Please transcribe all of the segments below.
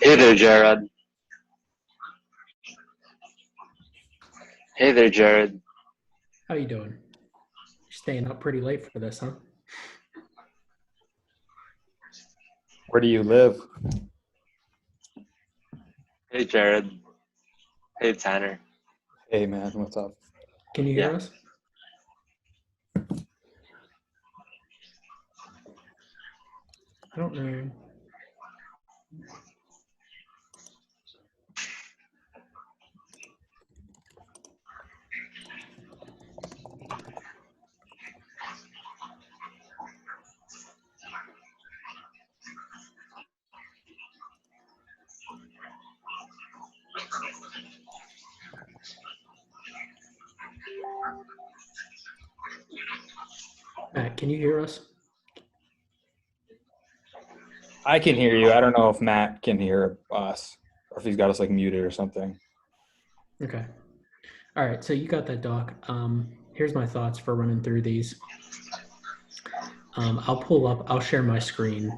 Hey there, Jared. Hey there, Jared. How you doing? You're staying up pretty late for this, huh? Where do you live? Hey, Jared. Hey, Tanner. Hey man, what's up? Can you hear Yeah. us? I don't know. Matt, can you hear us? I can hear you. I don't know if Matt can hear us or if he's got us like muted or something. Okay. All right. So you got that, Doc. Here's my thoughts for running through these. I'll share my screen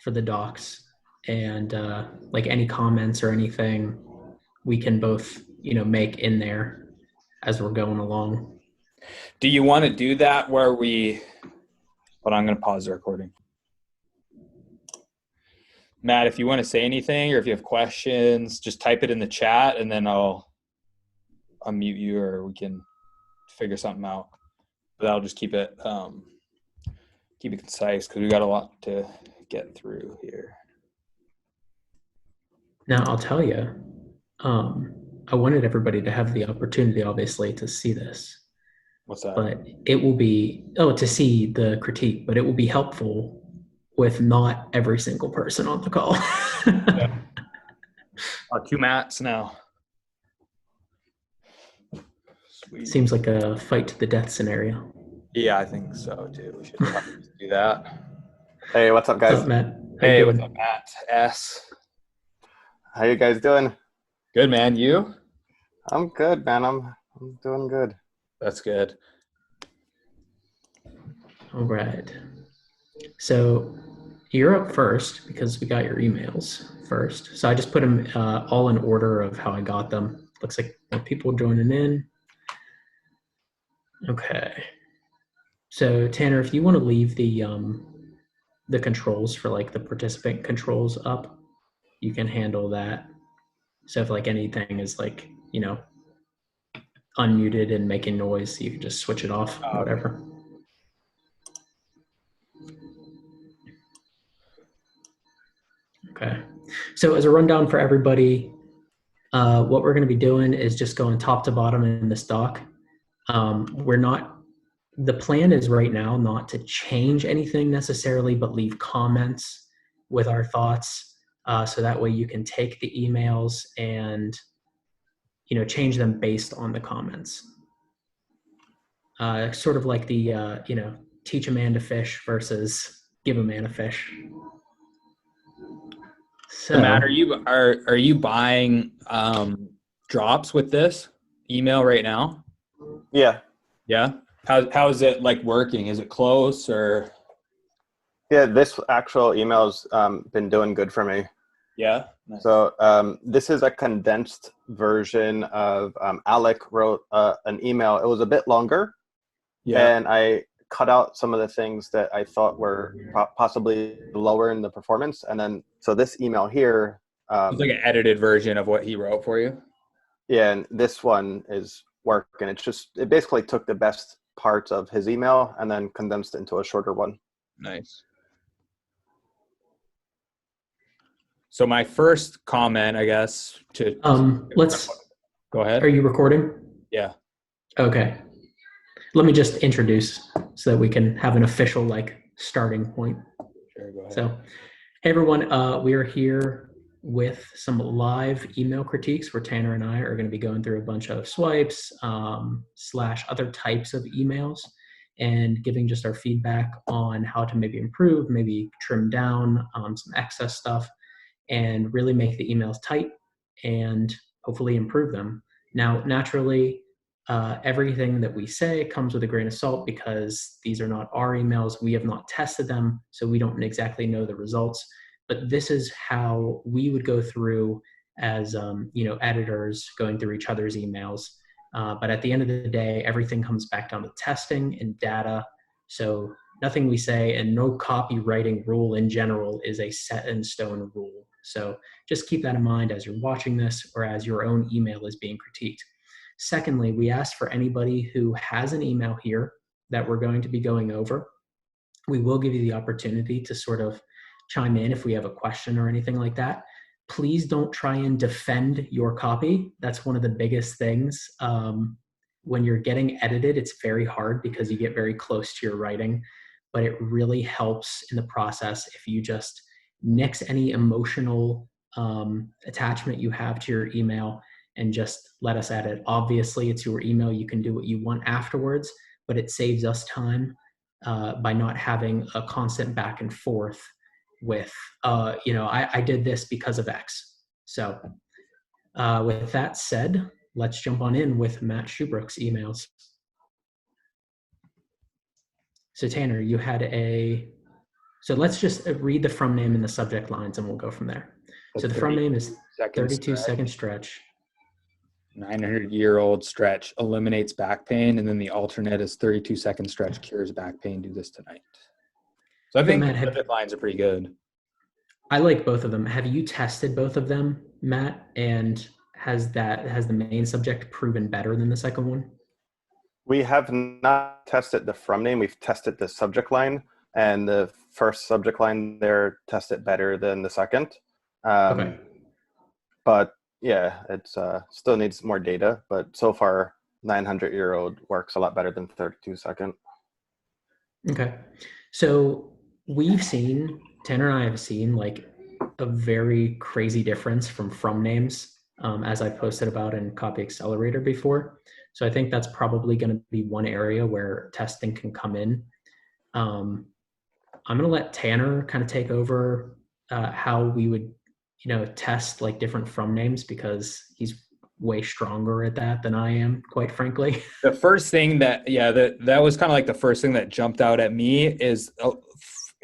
for the docs, and like any comments or anything, we can both, make in there as we're going along. Do you want to do that where we hold on, I'm gonna pause the recording. Matt, if you want to say anything or if you have questions, just type it in the chat and then I'll unmute you or we can figure something out. But I'll just keep it concise because we got a lot to get through here. Now, I'll tell you, I wanted everybody to have the opportunity, obviously, to see this, What's that? but it will be, to see the critique, but it will be helpful with not every single person on the call. Yeah. Two Matts now. Sweet. Seems like a fight to the death scenario. Yeah, I think so too. We should probably do that. Hey, what's up, What's guys? up, Matt? How Hey, you what's doing? up, Matt S? How you guys doing? Good, man. You? I'm good, man. I'm doing good. That's good. All right. So you're up first because we got your emails first. So I just put them all in order of how I got them. Looks like more people joining in. Okay. So Tanner, if you want to leave the controls for like the participant controls up, you can handle that. So if like anything is like, unmuted and making noise, you can just switch it off, Okay. whatever. Okay. So as a rundown for everybody, what we're going to be doing is just going top to bottom in this doc. The plan is right now not to change anything necessarily, but leave comments with our thoughts. So that way you can take the emails and, change them based on the comments. Sort of like the, teach a man to fish versus give a man a fish. So Matt, are you buying drops with this email right now? Yeah. Yeah. How is it like working? Is it close or? Yeah, this actual email's been doing good for me. Yeah. Nice. So this is a condensed version of Alec wrote an email. It was a bit longer. Yeah. And I cut out some of the things that I thought were possibly lower in the performance. And then, so this email here. It's like an edited version of what he wrote for you. Yeah, and this one is working. It basically took the best parts of his email and then condensed it into a shorter one. Nice. So my first comment, I guess, let's go ahead. Are you recording? Yeah. Okay. Let me just introduce so that we can have an official starting point. Sure, go ahead. So, hey everyone, we are here with some live email critiques where Tanner and I are going to be going through a bunch of swipes / other types of emails and giving just our feedback on how to maybe improve, maybe trim down some excess stuff, and really make the emails tight and hopefully improve them. Now, naturally, everything that we say comes with a grain of salt because these are not our emails. We have not tested them, so we don't exactly know the results. but this is how we would go through as editors going through each other's emails. But at the end of the day, everything comes back down to testing and data. So nothing we say and no copywriting rule in general is a set in stone rule. So just keep that in mind as you're watching this or as your own email is being critiqued. Secondly, we ask for anybody who has an email here that we're going to be going over. We will give you the opportunity to sort of chime in if we have a question or anything like that. Please don't try and defend your copy. That's one of the biggest things. When you're getting edited, it's very hard because you get very close to your writing, but it really helps in the process if you just nix any emotional attachment you have to your email and just let us edit. Obviously, it's your email. You can do what you want afterwards, but it saves us time by not having a constant back and forth with, I did this because of X. So with that said, let's jump on in with Matt Schubrook's emails. So Tanner, you had so let's just read the from name and the subject lines and we'll go from there. So the from name is 32-second stretch. 900-year-old stretch eliminates back pain, and then the alternate is 32-second stretch cures back pain. Do this tonight. So I think the subject lines are pretty good. I like both of them. Have you tested both of them, Matt? And has the main subject proven better than the second one? We have not tested the from name. We've tested the subject line, and the first subject line there tested better than the second. Okay. But yeah, it's still needs more data. But so far, 900-year-old works a lot better than 32-second. Okay. So we've seen, Tanner and I have seen like a very crazy difference from names, as I posted about in Copy Accelerator before. So I think that's probably going to be one area where testing can come in. I'm going to let Tanner kind of take over how we would, test like different from names because he's way stronger at that than I am, quite frankly. The first thing that was kind of like the first thing that jumped out at me is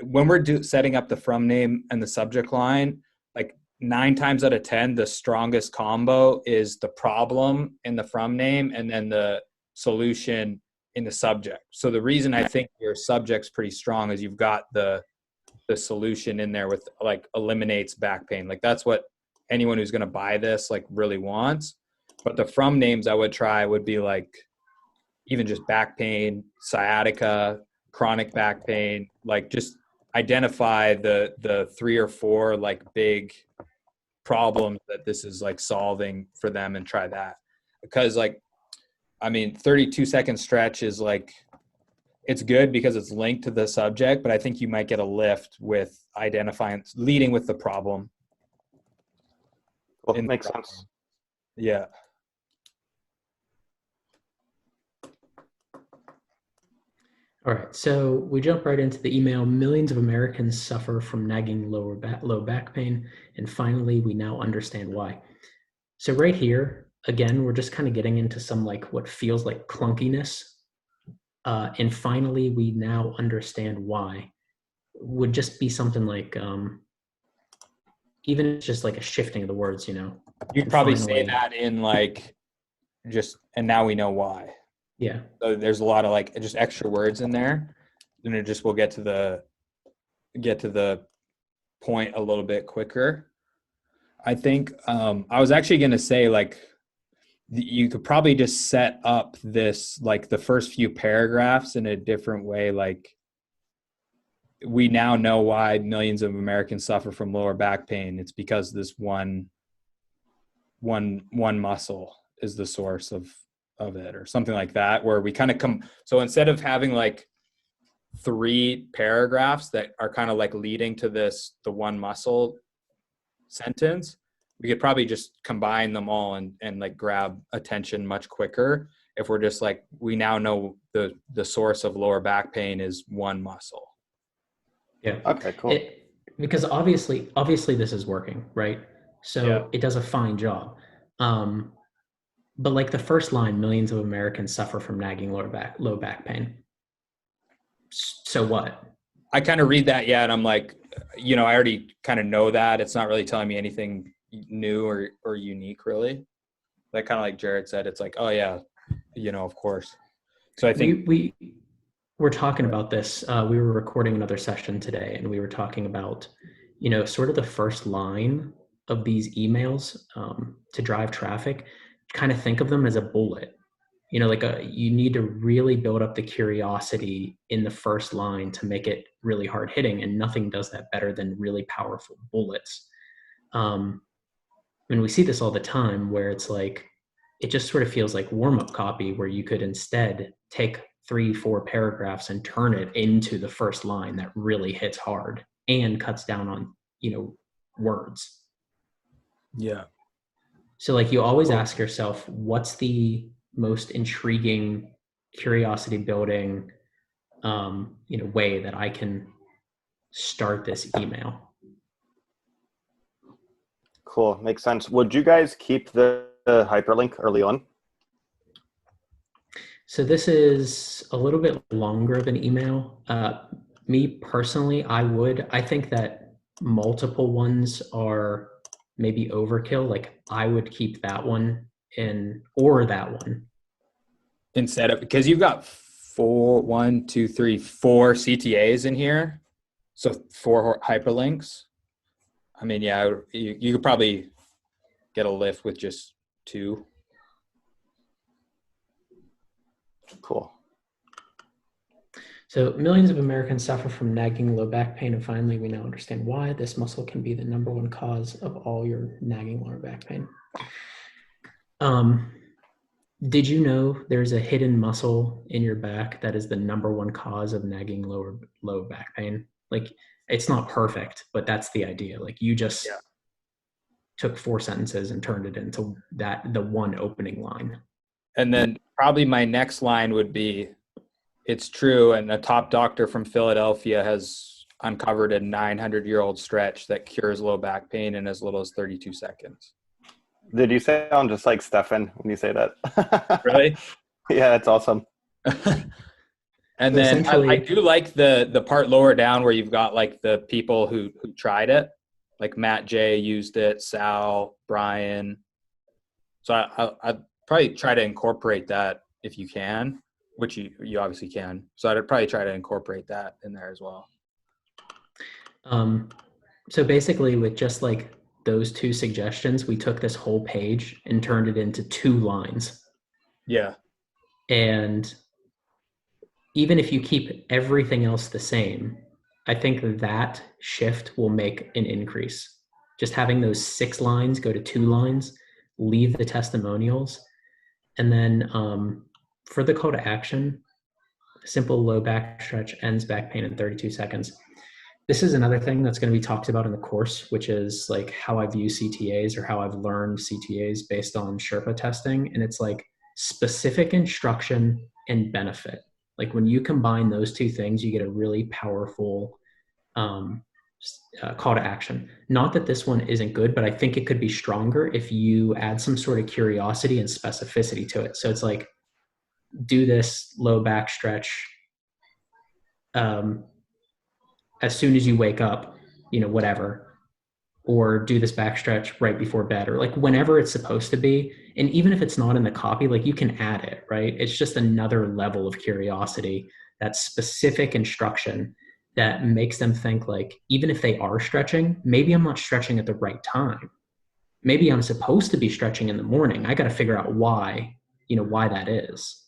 when we're setting up the from name and the subject line, like 9 times out of 10, the strongest combo is the problem in the from name and then the solution in the subject. So the reason I think your subject's pretty strong is you've got the solution in there with like eliminates back pain. Like that's what anyone who's going to buy this like really wants. But the from names I would try would be like even just back pain, sciatica, chronic back pain, like just identify the 3 or 4 like big problems that this is like solving for them and try that. Because 32-second stretch is like, it's good because it's linked to the subject, but I think you might get a lift with leading with the problem. Well, it makes sense. Yeah. All right, so we jump right into the email. Millions of Americans suffer from nagging low back pain, and finally, we now understand why. So right here, again, we're just kind of getting into some like what feels like clunkiness, and finally, we now understand why. Would just be something like, even just like a shifting of the words, You'd probably say that in like just, and now we know why. Yeah. So there's a lot of like just extra words in there, and it just will get to the point a little bit quicker. I think I was actually going to say like you could probably just set up this like the first few paragraphs in a different way. Like we now know why millions of Americans suffer from lower back pain. It's because this one muscle is the source of it, or something like that, where we kind of so instead of having like 3 paragraphs that are kind of like leading to the one muscle sentence, we could probably just combine them all and like grab attention much quicker if we're just like, we now know the source of lower back pain is one muscle. Yeah. Okay, cool. Because obviously this is working, right? So It does a fine job. But like the first line, millions of Americans suffer from nagging low back pain. So what? I kind of read that, and I'm like, I already kind of know that. It's not really telling me anything new or unique, really. Like kind of like Jared said, it's like, oh yeah, of course. So I think we were talking about this. We were recording another session today, and we were talking about, sort of the first line of these emails to drive traffic. Kind of think of them as a bullet. You need to really build up the curiosity in the first line to make it really hard hitting, and nothing does that better than really powerful bullets. And we see this all the time where it's like, it just sort of feels like warm-up copy where you could instead take 3-4 paragraphs and turn it into the first line that really hits hard and cuts down on, words. yeah. So like you always ask yourself, what's the most intriguing, curiosity building, way that I can start this email? Cool. Makes sense. Would you guys keep the hyperlink early on? So this is a little bit longer of an email. Me personally, I think that multiple ones are maybe overkill. Like I would keep that one or that one. Instead of, because you've got 4 CTAs in here. So 4 hyperlinks. I mean, yeah, you could probably get a lift with just 2. Cool. So millions of Americans suffer from nagging low back pain, and finally we now understand why. This muscle can be the #1 cause of all your nagging lower back pain. Did you know there's a hidden muscle in your back that is the #1 cause of nagging low back pain? Like, it's not perfect, but that's the idea. Like you just took 4 sentences and turned it into the one opening line. And then probably my next line would be, it's true, and a top doctor from Philadelphia has uncovered a 900-year-old stretch that cures low back pain in as little as 32 seconds. Did you sound just like Stefan when you say that? Really? Yeah, that's awesome. And then I do like the part lower down where you've got like the people who tried it, like Matt J used it, Sal, Brian. So I'd probably try to incorporate that if you can, which you obviously can. So I'd probably try to incorporate that in there as well. So basically with just like those 2 suggestions, we took this whole page and turned it into 2 lines. Yeah. And even if you keep everything else the same, I think that shift will make an increase. Just having those 6 lines go to 2 lines, leave the testimonials, and then for the call to action, simple low back stretch ends back pain in 32 seconds. This is another thing that's going to be talked about in the course, which is like how I view CTAs or how I've learned CTAs based on Sherpa testing. And it's like specific instruction and benefit. Like when you combine those 2 things, you get a really powerful call to action. Not that this one isn't good, but I think it could be stronger if you add some sort of curiosity and specificity to it. So it's like, do this low back stretch as soon as you wake up, whatever, or do this back stretch right before bed, or like whenever it's supposed to be. And even if it's not in the copy, like you can add it, right? It's just another level of curiosity, that specific instruction that makes them think like, even if they are stretching, maybe I'm not stretching at the right time. Maybe I'm supposed to be stretching in the morning. I got to figure out why that is.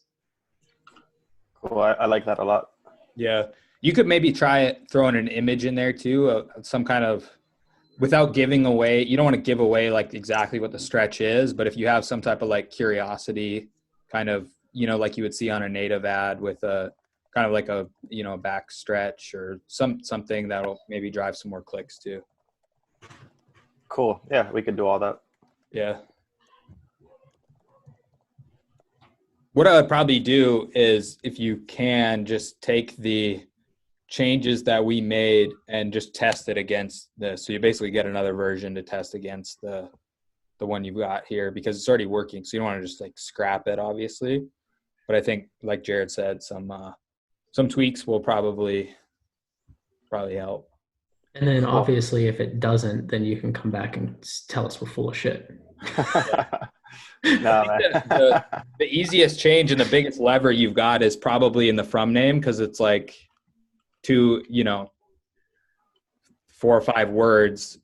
Cool. I like that a lot. Yeah. You could maybe try throwing an image in there too, some kind of, without giving away, you don't want to give away like exactly what the stretch is, but if you have some type of like curiosity kind of, like you would see on a native ad with a kind of like a, back stretch or something that'll maybe drive some more clicks too. Cool. Yeah, we could do all that. Yeah. What I would probably do is, if you can, just take the changes that we made and just test it against this. So you basically get another version to test against the one you've got here, because it's already working. So you don't want to just like scrap it, obviously. But I think, like Jared said, some tweaks will probably help. And then Cool. obviously if it doesn't, then you can come back and tell us we're full of shit. No, man. The easiest change and the biggest lever you've got is probably in the from name, because it's like 2, 4 or 5 words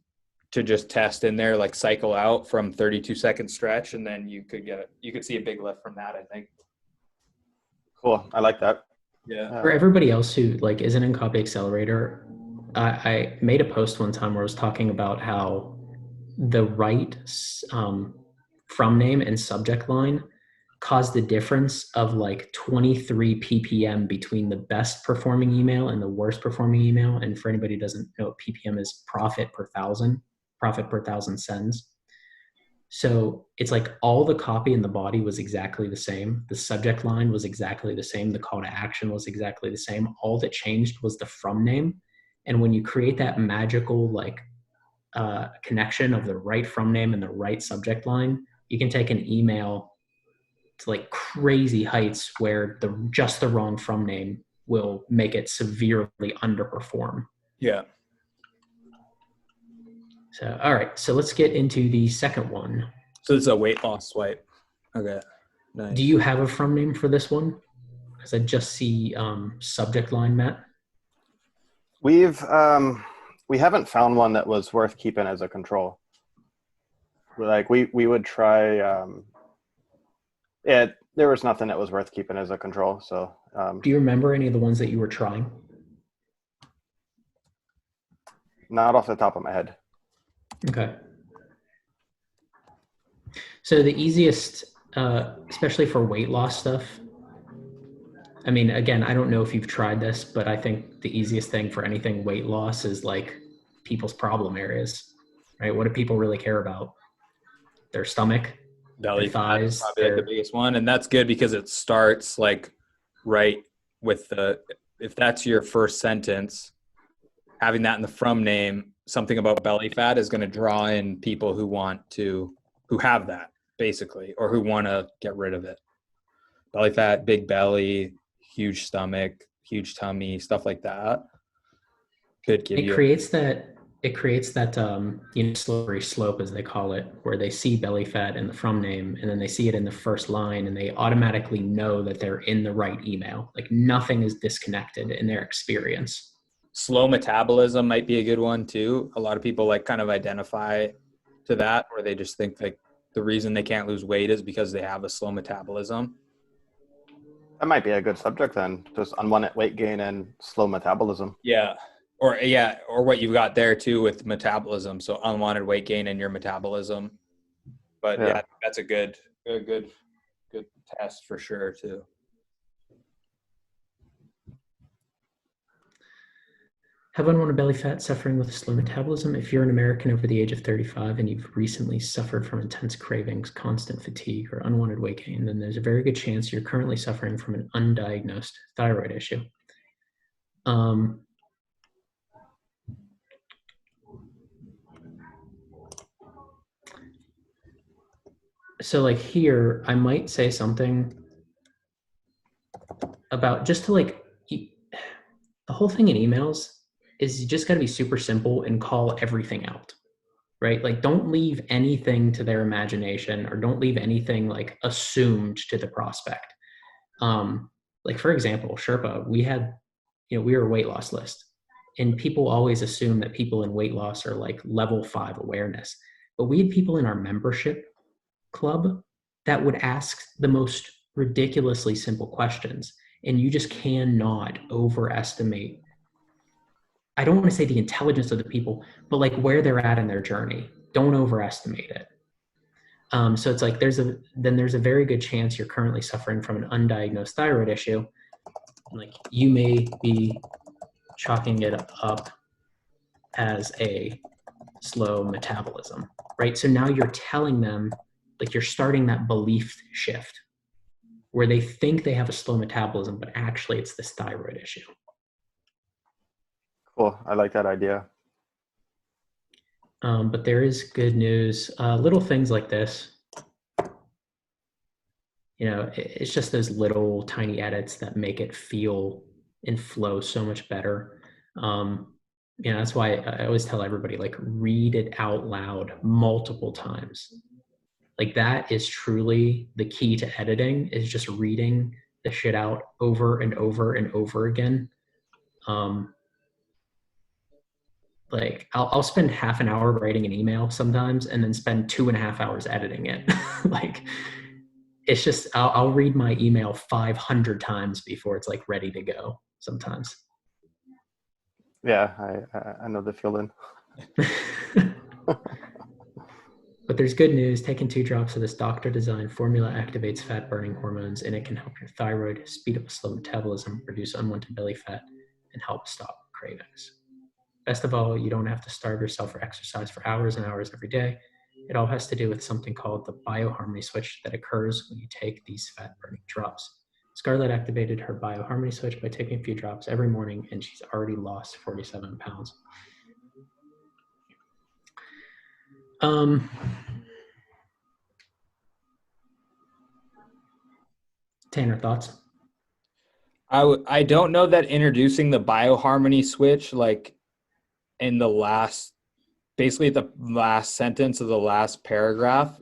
to just test in there, like cycle out from 32-second stretch, and then you could see a big lift from that, I think. Cool. I like that. Yeah. For everybody else who like isn't in Copy Accelerator, I made a post one time where I was talking about how the right from name and subject line caused the difference of like 23 ppm between the best performing email and the worst performing email. And for anybody who doesn't know what ppm is, profit per thousand sends. So it's like all the copy in the body was exactly the same. The subject line was exactly the same. The call to action was exactly the same. All that changed was the from name. And when you create that magical like connection of the right from name and the right subject line, you can take an email to like crazy heights where just the wrong from name will make it severely underperform. Yeah. So, all right. So let's get into the second one. So it's a weight loss swipe. Okay. Nice. Do you have a from name for this one? Because I just see subject line, Matt. We haven't found one that was worth keeping as a control. Like we would try. There was nothing that was worth keeping as a control. So. Do you remember any of the ones that you were trying? Not off the top of my head. Okay. So the easiest, especially for weight loss stuff, I mean, again, I don't know if you've tried this, but I think the easiest thing for anything weight loss is like people's problem areas, right? What do people really care about? Their stomach, belly their thighs, fat is probably like the biggest one, and that's good because it starts like right with if that's your first sentence, having that in the from name, something about belly fat is going to draw in people who have that basically, or who want to get rid of it. Belly fat, big belly, huge stomach, huge tummy, stuff like that could give you. It creates that slippery slope, as they call it, where they see belly fat in the from name and then they see it in the first line and they automatically know that they're in the right email. Like nothing is disconnected in their experience. Slow metabolism might be a good one too. A lot of people like kind of identify to that, where they just think like the reason they can't lose weight is because they have a slow metabolism. That might be a good subject then, just unwanted weight gain and slow metabolism. Yeah. Or what you've got there too with metabolism. So unwanted weight gain in your metabolism. But yeah, that's a good test for sure too. Have unwanted belly fat, suffering with slow metabolism. If you're an American over the age of 35 and you've recently suffered from intense cravings, constant fatigue, or unwanted weight gain, then there's a very good chance you're currently suffering from an undiagnosed thyroid issue. So like here, I might say something about just to like, the whole thing in emails is you just got to be super simple and call everything out, right? Like don't leave anything to their imagination, or don't leave anything like assumed to the prospect. Like for example, Sherpa, we were a weight loss list, and people always assume that people in weight loss are like level 5 awareness, but we had people in our membership club that would ask the most ridiculously simple questions, and you just cannot overestimate, I don't want to say the intelligence of the people, but like where they're at in their journey. Don't overestimate it. So it's like there's a very good chance you're currently suffering from an undiagnosed thyroid issue. Like you may be chalking it up as a slow metabolism, right? So now you're telling them, like you're starting that belief shift where they think they have a slow metabolism, but actually it's this thyroid issue. Cool. I like that idea. But there is good news. Little things like this, it's just those little tiny edits that make it feel and flow so much better. You know, that's why I always tell everybody, like, read it out loud multiple times. Like, that is truly the key to editing, is just reading the shit out over and over and over again. Like, I'll spend half an hour writing an email sometimes and then spend 2.5 hours editing it. Like, it's just, I'll read my email 500 times before it's like ready to go sometimes. Yeah, I know the feeling. But there's good news. Taking 2 drops of this doctor-designed formula activates fat-burning hormones, and it can help your thyroid, speed up slow metabolism, reduce unwanted belly fat, and help stop cravings. Best of all, you don't have to starve yourself for exercise for hours and hours every day. It all has to do with something called the bioharmony switch that occurs when you take these fat-burning drops. Scarlett activated her bioharmony switch by taking a few drops every morning, and she's already lost 47 pounds. Tanner, thoughts? I don't know that introducing the bioharmony switch, like in the last, basically the last sentence of the last paragraph,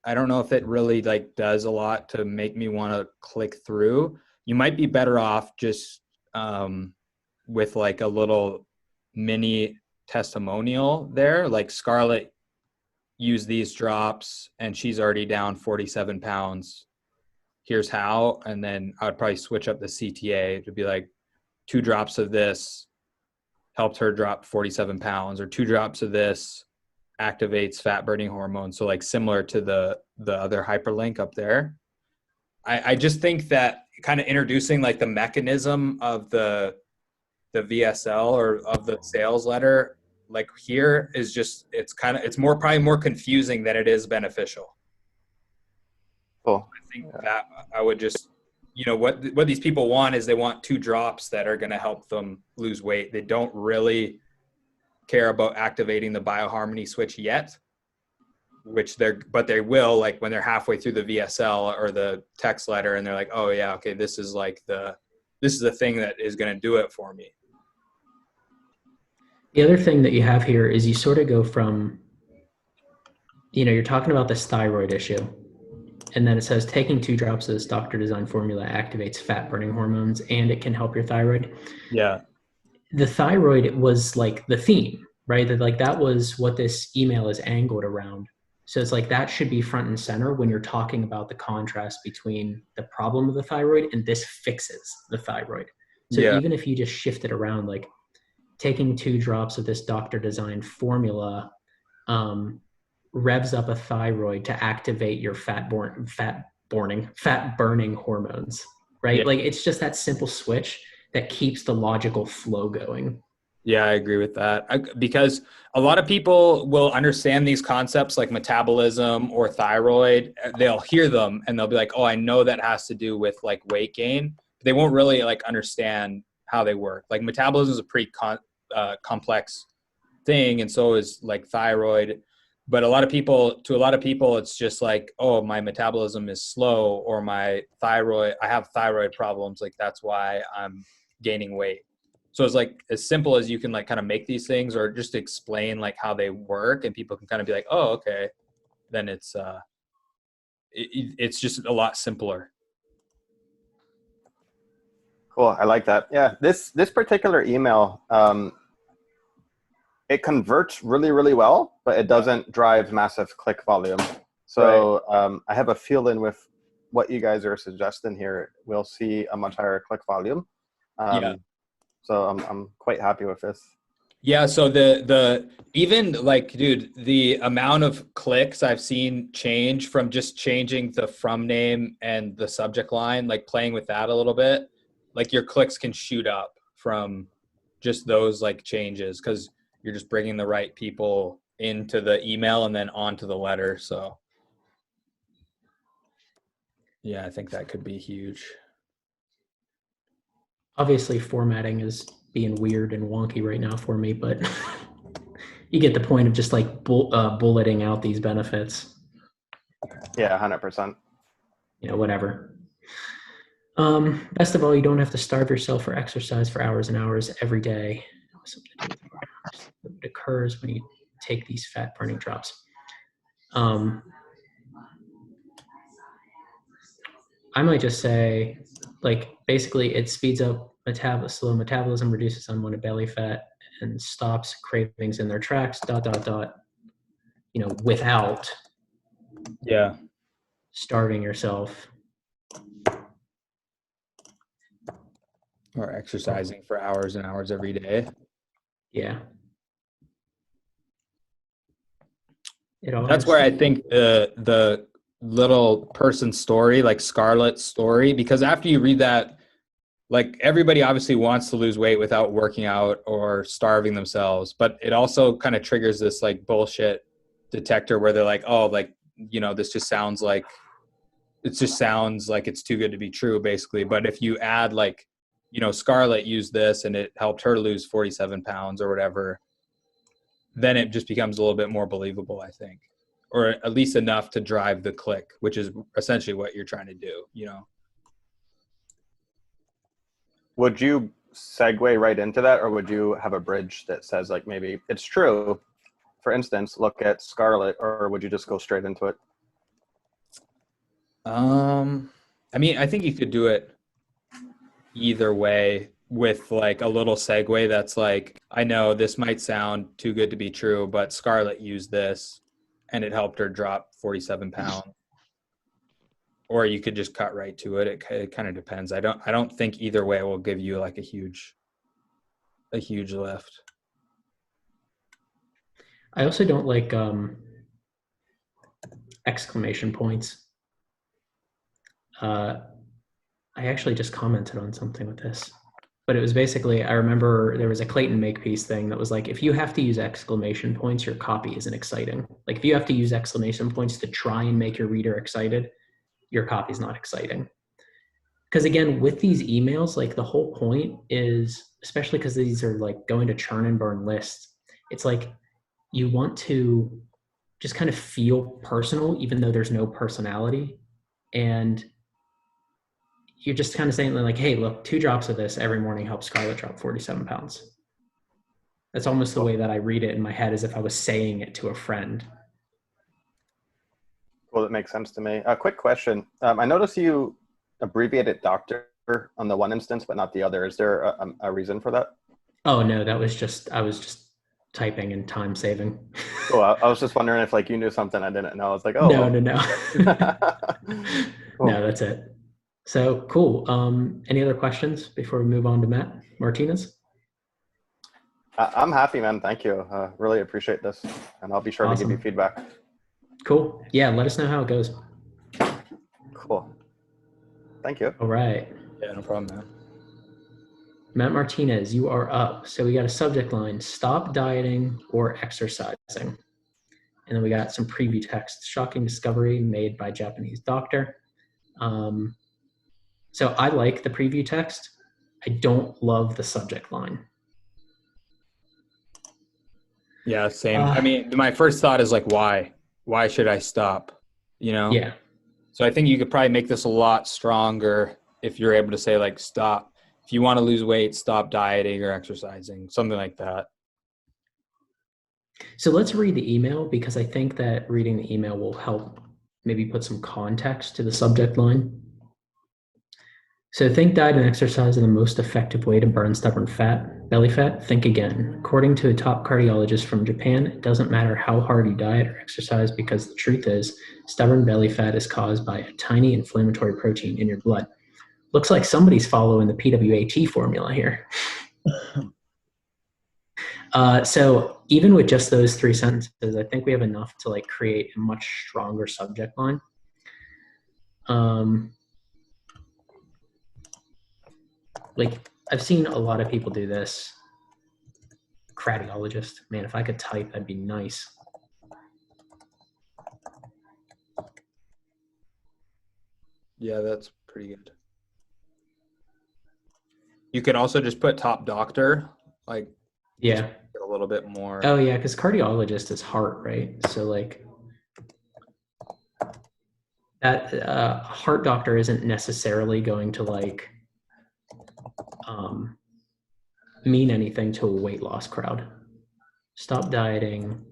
I don't know if it really like does a lot to make me want to click through. You might be better off just with like a little mini testimonial there. Like Scarlett used these drops and she's already down 47 pounds. Here's how. And then I would probably switch up the CTA to be like 2 drops of this helped her drop 47 pounds, or 2 drops of this activates fat burning hormones. So like similar to the other hyperlink up there. I just think that kind of introducing like the mechanism of the VSL or of the sales letter, like here is just, it's more, probably more confusing than it is beneficial. Cool. I think that I would just, you know, what these people want is they want 2 drops that are going to help them lose weight. They don't really care about activating the bioharmony switch yet, but they will, like when they're halfway through the VSL or the text letter and they're like, oh yeah, okay, this is the thing that is going to do it for me. The other thing that you have here is you sort of go from, you know, you're talking about this thyroid issue, and then it says taking 2 drops of this doctor design formula activates fat burning hormones and it can help your thyroid. Yeah. The thyroid was like the theme, right? That was what this email is angled around. So it's like that should be front and center when you're talking about the contrast between the problem of the thyroid and this fixes the thyroid. So even if you just shift it around, like taking 2 drops of this doctor designed formula revs up a thyroid to activate your fat burning hormones, right? Yeah. Like it's just that simple switch that keeps the logical flow going. Yeah, I agree with that. Because a lot of people will understand these concepts like metabolism or thyroid. They'll hear them and they'll be like, oh, I know that has to do with like weight gain. They won't really like understand how they work. Like metabolism is a pretty complex thing, and so is like thyroid. But to a lot of people, it's just like, oh, my metabolism is slow, or I have thyroid problems. Like that's why I'm gaining weight. So it's like as simple as you can like kind of make these things or just explain like how they work, and people can kind of be like, oh, okay. Then it's just a lot simpler. Cool. I like that. Yeah. This particular email, it converts really, really well, but it doesn't drive massive click volume. So right. I have a feeling with what you guys are suggesting here, we'll see a much higher click volume. So I'm quite happy with this. Yeah. So the even like, dude, the amount of clicks I've seen change from just changing the from name and the subject line, like playing with that a little bit, like your clicks can shoot up from just those like changes, because you're just bringing the right people into the email and then onto the letter. So yeah, I think that could be huge. Obviously formatting is being weird and wonky right now for me, but you get the point of just like bulleting out these benefits. Yeah, 100%. You know, whatever. Best of all, you don't have to starve yourself for exercise for hours and hours every day. something to do with it occurs when you take these fat burning drops. I might just say, like, basically it speeds up slow metabolism, reduces unwanted belly fat, and stops cravings in their tracks, ... without Yeah. starving yourself. Or exercising for hours and hours every day. Yeah. That's where I think the little person story, like Scarlett's story, because after you read that, like everybody obviously wants to lose weight without working out or starving themselves, but it also kind of triggers this like bullshit detector where they're like, oh, like, this just sounds like it's too good to be true, basically. But if you add like, Scarlett used this and it helped her lose 47 pounds or whatever, then it just becomes a little bit more believable, I think, or at least enough to drive the click, which is essentially what you're trying to do, Would you segue right into that, or would you have a bridge that says like maybe it's true? For instance, look at Scarlett, or would you just go straight into it? I mean, I think you could do it either way with like a little segue that's like, I know this might sound too good to be true, but Scarlett used this and it helped her drop 47 pounds. Or you could just cut right to it. It kind of depends. I don't think either way will give you like a huge lift. I also don't like exclamation points. I actually just commented on something with this, but it was basically, I remember there was a Clayton Makepeace thing that was like, if you have to use exclamation points, your copy isn't exciting. Like if you have to use exclamation points to try and make your reader excited, your copy is not exciting. Because again, with these emails, like the whole point is, especially because these are like going to churn and burn lists, it's like you want to just kind of feel personal, even though there's no personality. And you're just kind of saying like, hey, look, 2 drops of this every morning helps Scarlett drop 47 pounds. That's almost the way that I read it in my head, as if I was saying it to a friend. Well, that makes sense to me. A quick question. I noticed you abbreviated doctor on the one instance, but not the other. Is there a reason for that? Oh, no, I was just typing and time saving. Cool. I was just wondering if like you knew something I didn't know. I was like, oh. No. Cool. No, that's it. So cool. Any other questions before we move on to Matt Martinez? I'm happy, man. Thank you. Really appreciate this. And I'll be sure to give you feedback. Cool. Yeah, let us know how it goes. Cool. Thank you. All right. Yeah, no problem, man. Matt Martinez, you are up. So we got a subject line, stop dieting or exercising. And then we got some preview text, shocking discovery made by Japanese doctor. So I like the preview text. I don't love the subject line. Yeah, same. I mean, my first thought is like, why? Why should I stop? Yeah. So I think you could probably make this a lot stronger if you're able to say like, stop. If you want to lose weight, stop dieting or exercising, something like that. So let's read the email, because I think that reading the email will help maybe put some context to the subject line. So think diet and exercise are the most effective way to burn stubborn fat, belly fat? Think again. According to a top cardiologist from Japan, it doesn't matter how hard you diet or exercise, because the truth is, stubborn belly fat is caused by a tiny inflammatory protein in your blood. Looks like somebody's following the PWAT formula here. So even with just those 3 sentences, I think we have enough to like create a much stronger subject line. Like I've seen a lot of people do this. Cardiologist, man, if I could type, that'd be nice. Yeah, that's pretty good. You could also just put top doctor, like, yeah, a little bit more. Oh yeah, because cardiologist is heart, right? So like that heart doctor isn't necessarily going to like mean anything to a weight loss crowd. Stop dieting.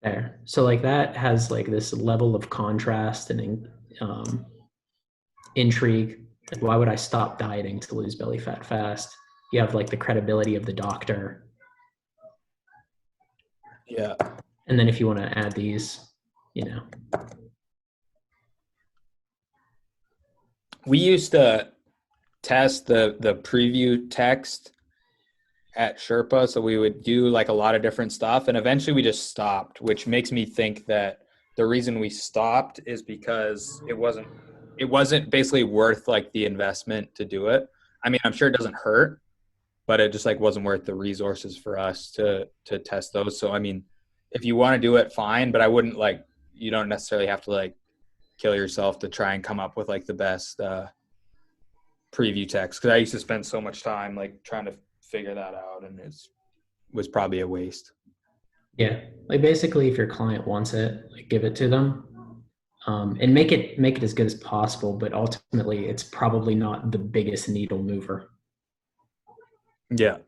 There. So like that has like this level of contrast and intrigue. Like, why would I stop dieting to lose belly fat fast? You have like the credibility of the doctor. Yeah. And then if you want to add these, you know. We used to test the preview text at Sherpa, so we would do like a lot of different stuff, and eventually we just stopped, which makes me think that the reason we stopped is because it wasn't basically worth like the investment to do it. I mean, I'm sure it doesn't hurt, but it just like wasn't worth the resources for us to test those. So I mean, if you want to do it, fine, but I wouldn't like, you don't necessarily have to like kill yourself to try and come up with like the best preview text, because I used to spend so much time like trying to figure that out, and it was probably a waste. Yeah, like basically if your client wants it, like give it to them, and make it as good as possible, but ultimately it's probably not the biggest needle mover. Yeah.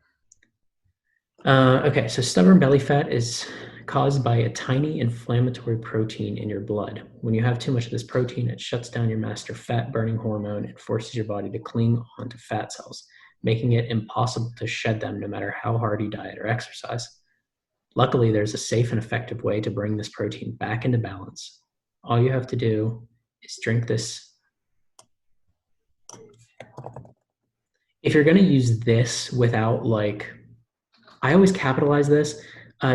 Okay, so stubborn belly fat is caused by a tiny inflammatory protein in your blood. When you have too much of this protein, it shuts down your master fat burning hormone and forces your body to cling onto fat cells, making it impossible to shed them no matter how hard you diet or exercise. Luckily, there's a safe and effective way to bring this protein back into balance. All you have to do is drink this. If you're going to use this without like, I always capitalize this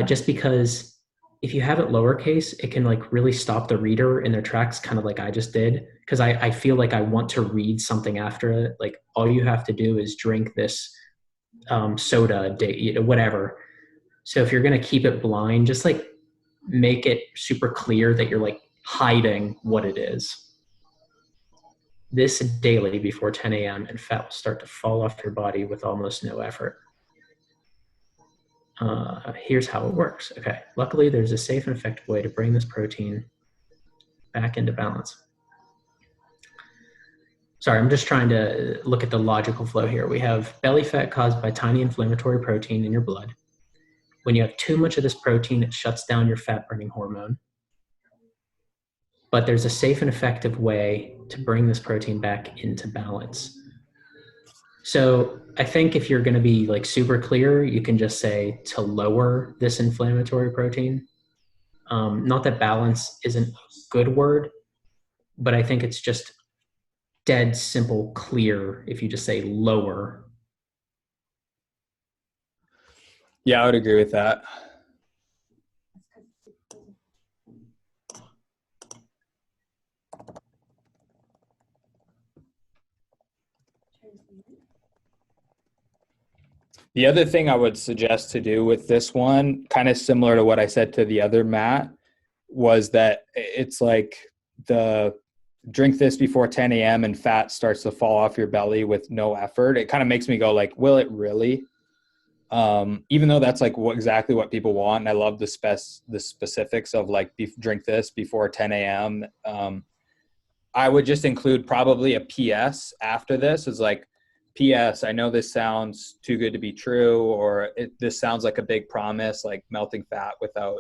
just because if you have it lowercase, it can like really stop the reader in their tracks, kind of like I just did, because I feel like I want to read something after it. Like all you have to do is drink this soda, whatever. So if you're going to keep it blind, just like make it super clear that you're like hiding what it is. This daily before 10 a.m. and fat will start to fall off your body with almost no effort. Here's how it works. Okay, luckily there's a safe and effective way to bring this protein back into balance. Sorry, I'm just trying to look at the logical flow here. We have belly fat caused by tiny inflammatory protein in your blood. When you have too much of this protein, it shuts down your fat burning hormone. But there's a safe and effective way to bring this protein back into balance. So I think if you're going to be like super clear, you can just say to lower this inflammatory protein. Not that balance isn't a good word, but I think it's just dead simple clear if you just say lower. Yeah, I would agree with that. The other thing I would suggest to do with this one, kind of similar to what I said to the other Matt, was that it's like the drink this before 10 a.m. and fat starts to fall off your belly with no effort. It kind of makes me go like, will it really? Even though that's like exactly what people want. And I love the specifics of like drink this before 10 a.m. I would just include probably a PS after this. Is like, PS, I know this sounds too good to be true, or this sounds like a big promise, like melting fat without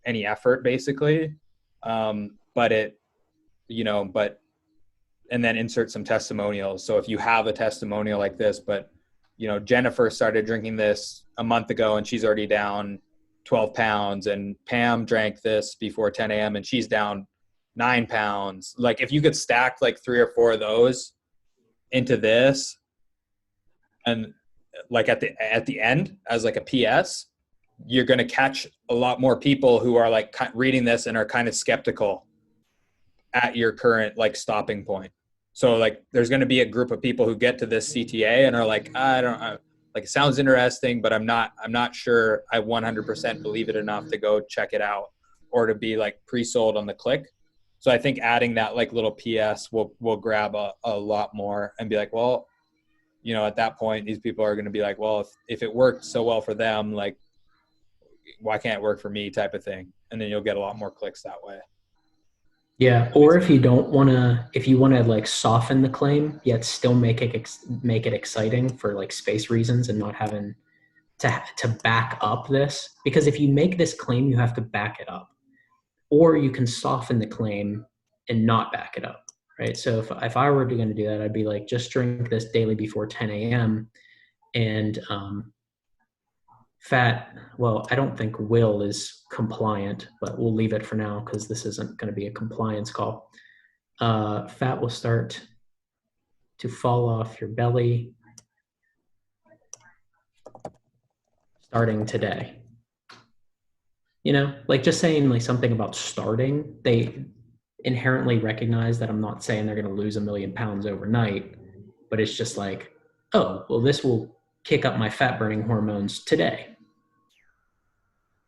any effort, basically. But it, and then insert some testimonials. So if you have a testimonial like this, but, Jennifer started drinking this a month ago and she's already down 12 pounds, and Pam drank this before 10 a.m. and she's down 9 pounds. Like if you could stack like 3 or 4 of those into this, and like at the end as like a PS, you're going to catch a lot more people who are like reading this and are kind of skeptical at your current like stopping point. So like there's going to be a group of people who get to this CTA and are like, like it sounds interesting, but I'm not sure I 100% believe it enough to go check it out or to be like pre-sold on the click. So I think adding that like little PS will grab a lot more and be like, well, at that point, these people are going to be like, well, if it worked so well for them, like, why can't it work for me type of thing. And then you'll get a lot more clicks that way. Yeah, or if you don't want to, if you want to like soften the claim yet still make it exciting for like space reasons and not having to back up this, because if you make this claim, you have to back it up, or you can soften the claim and not back it up, right? So if I were going to do that, I'd be like, just drink this daily before 10 a.m. and Fat, well, I don't think Will is compliant, but we'll leave it for now because this isn't going to be a compliance call. Fat will start to fall off your belly starting today. You know, like just saying like something about starting, they inherently recognize that I'm not saying they're going to lose 1 million pounds overnight, but it's just like, oh, well, this will kick up my fat burning hormones today.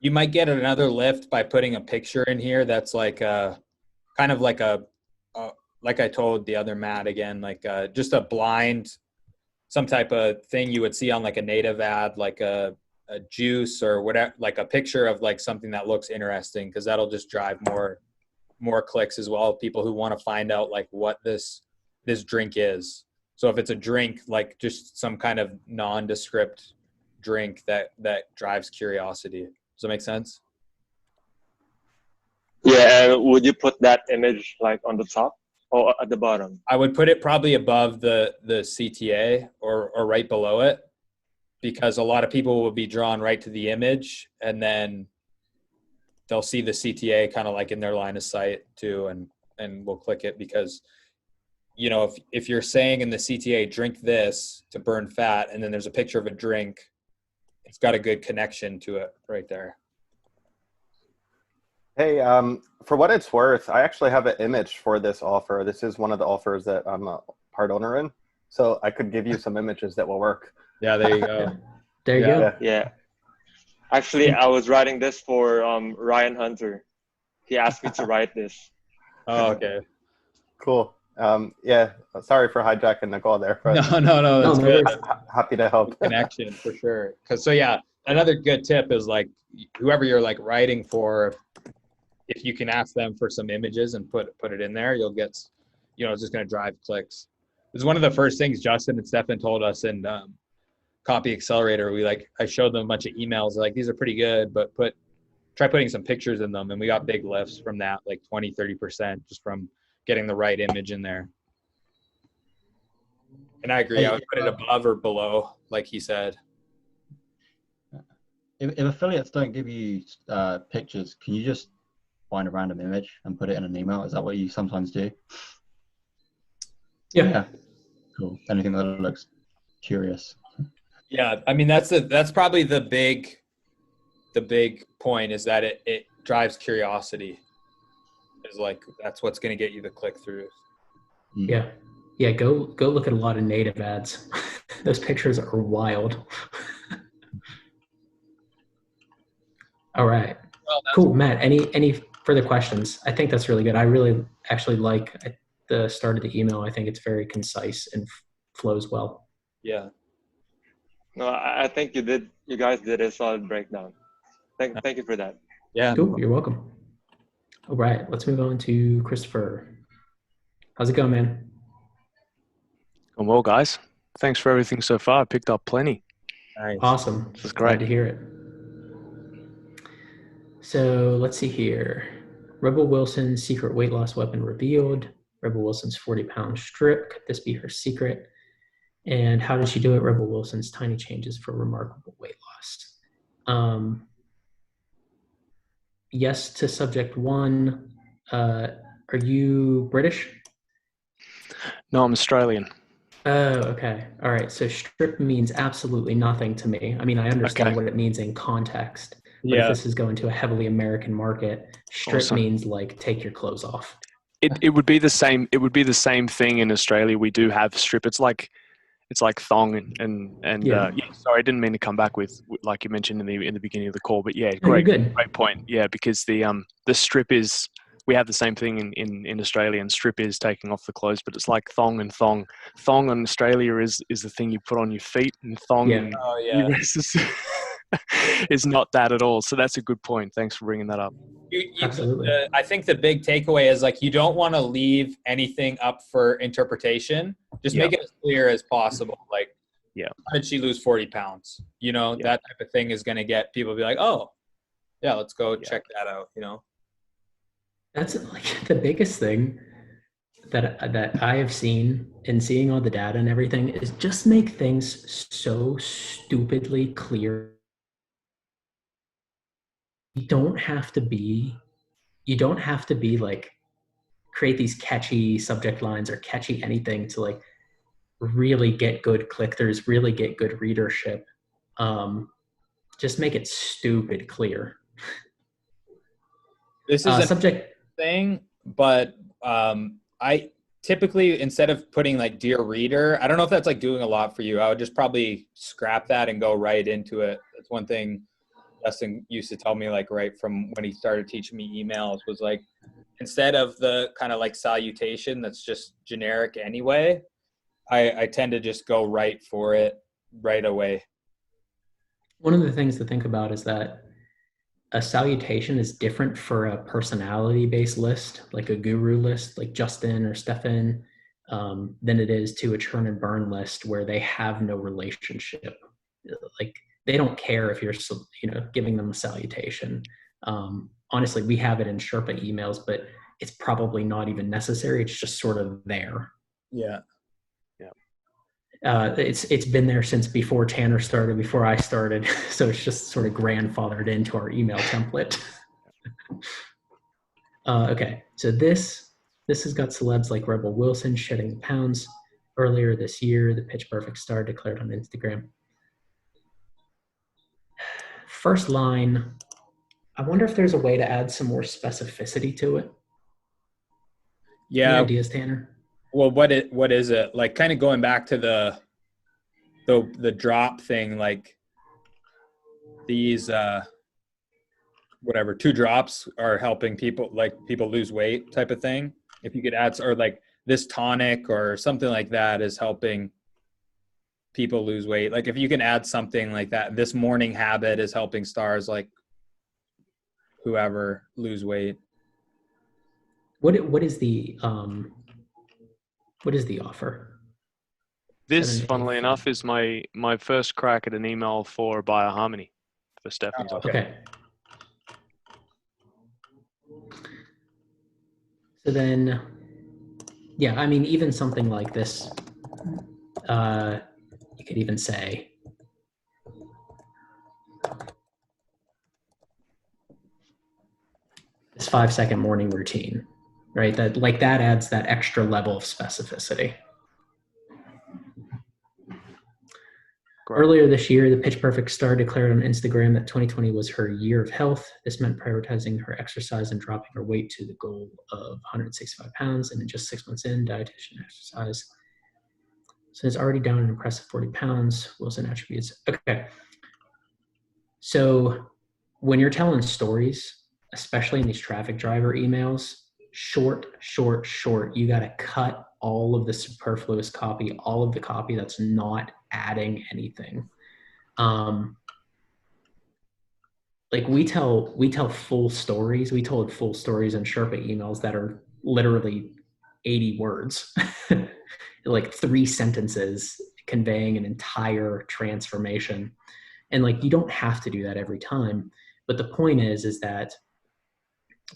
You might get another lift by putting a picture in here that's like kind of like like I told the other Matt again, like just a blind, some type of thing you would see on like a native ad, like a juice or whatever, like a picture of like something that looks interesting, because that'll just drive more clicks as well. People who want to find out like what this drink is. So if it's a drink, like just some kind of nondescript drink that drives curiosity. Does that make sense? Yeah, and would you put that image like on the top or at the bottom? I would put it probably above the CTA or right below it, because a lot of people will be drawn right to the image and then they'll see the CTA kind of like in their line of sight too, and we'll click it because, you know, if you're saying in the CTA, drink this to burn fat, and then there's a picture of a drink, it's got a good connection to it right there. Hey, for what it's worth, I actually have an image for this offer. This is one of the offers that I'm a part owner in. So I could give you some images that will work. Yeah, there you go. There you go. Yeah. Actually, I was writing this for Ryan Hunter. He asked me to write this. Oh, okay. Cool. Yeah, sorry for hijacking the call there. But No, that's No good. worries. happy to help. Connection for sure. So yeah, another good tip is like whoever you're like writing for, if you can ask them for some images and put it in there, you'll get, you know, it's just going to drive clicks. It was one of the first things Justin and Stefan told us in Copy Accelerator. I showed them a bunch of emails like, these are pretty good, but try putting some pictures in them, and we got big lifts from that, like 20-30% just from getting the right image in there. And I agree, I would put it above or below, like he said. If affiliates don't give you pictures, can you just find a random image and put it in an email? Is that what you sometimes do? Yeah. Cool. Anything that looks curious. Yeah, I mean that's probably the big point, is that it drives curiosity. Is like that's what's going to get you the click through. Yeah, go look at a lot of native ads. Those pictures are wild. All right. Well, Cool, Matt. Any further questions? I think that's really good. I really actually like the start of the email. I think it's very concise and flows well. Yeah. No, I think you guys did a solid breakdown. Thank you for that. Yeah. Cool. You're welcome. All right, let's move on to Christopher. How's it going, man? Going well, guys. Thanks for everything so far. I picked up plenty. Nice. Awesome. This is Glad great. to hear it. So let's see here. Rebel Wilson's secret weight loss weapon revealed. Rebel Wilson's 40-pound strip. Could this be her secret? And how did she do it? Rebel Wilson's tiny changes for remarkable weight loss. Yes to subject one. Are you British? No, I'm Australian. Oh, okay. All right. So strip means absolutely nothing to me. I mean, I understand Okay. what it means in context. But Yeah. if this is going to a heavily American market, strip Awesome. means like take your clothes off. It would be the same. It would be the same thing in Australia. We do have strip. It's like thong and Yeah. sorry, I didn't mean to come back with like you mentioned in the beginning of the call, but yeah, No, you're great good. point. Yeah, because the strip is, we have the same thing in Australia, and strip is taking off the clothes, but it's like thong and thong. Thong in Australia is the thing you put on your feet, and thong Yeah. in Oh yeah. US is is not that at all. So that's a good point. Thanks for bringing that up. Absolutely. I think the big takeaway is like you don't want to leave anything up for interpretation. Just make it as clear as possible. Like, Yeah. how did she lose 40 pounds? You know, that type of thing is going to get people to be like, oh, yeah, let's go check that out. You know, That's like the biggest thing that I have seen in seeing all the data and everything is just make things so stupidly clear. You don't have to be like create these catchy subject lines or catchy anything to like really get good click-throughs, really get good readership. Just make it stupid clear. this is a subject thing, but I typically, instead of putting like dear reader, I don't know if that's like doing a lot for you. I would just probably scrap that and go right into it. That's one thing Justin used to tell me, like right from when he started teaching me emails, was like, instead of the kind of like salutation that's just generic anyway, I tend to just go right for it right away. One of the things to think about is that a salutation is different for a personality-based list, like a guru list, like Justin or Stefan, than it is to a churn and burn list where they have no relationship. Like they don't care if you're, giving them a salutation. Honestly, we have it in Sherpa emails, but it's probably not even necessary. It's just sort of there. Yeah. It's been there since before Tanner started, before I started. So it's just sort of grandfathered into our email template. Okay, so this has got celebs like Rebel Wilson shedding the pounds. Earlier this year, the Pitch Perfect star declared on Instagram. First line, I wonder if there's a way to add some more specificity to it. Yeah. Any ideas, Tanner? Well, what is it? Like kind of going back to the drop thing, like these whatever, 2 drops are helping people lose weight type of thing. If you could add, or like this tonic or something like that is helping people lose weight. Like if you can add something like that, this morning habit is helping stars like whoever lose weight. What is the offer? This, funnily enough, is my first crack at an email for BioHarmony for Stefan's. Okay. So then, yeah, I mean, even something like this, you could even say, this 5-second morning routine, right? That adds that extra level of specificity. Great. Earlier this year, the Pitch Perfect star declared on Instagram that 2020 was her year of health. This meant prioritizing her exercise and dropping her weight to the goal of 165 pounds. And in just 6 months in, dietitian exercise. So it's already down an impressive 40 pounds. Wilson attributes. Okay. So when you're telling stories, especially in these traffic driver emails, short. You got to cut all of the superfluous copy, all of the copy that's not adding anything. Like we tell full stories. We told full stories in Sherpa emails that are literally 80 words, like 3 sentences conveying an entire transformation. And like, you don't have to do that every time. But the point is that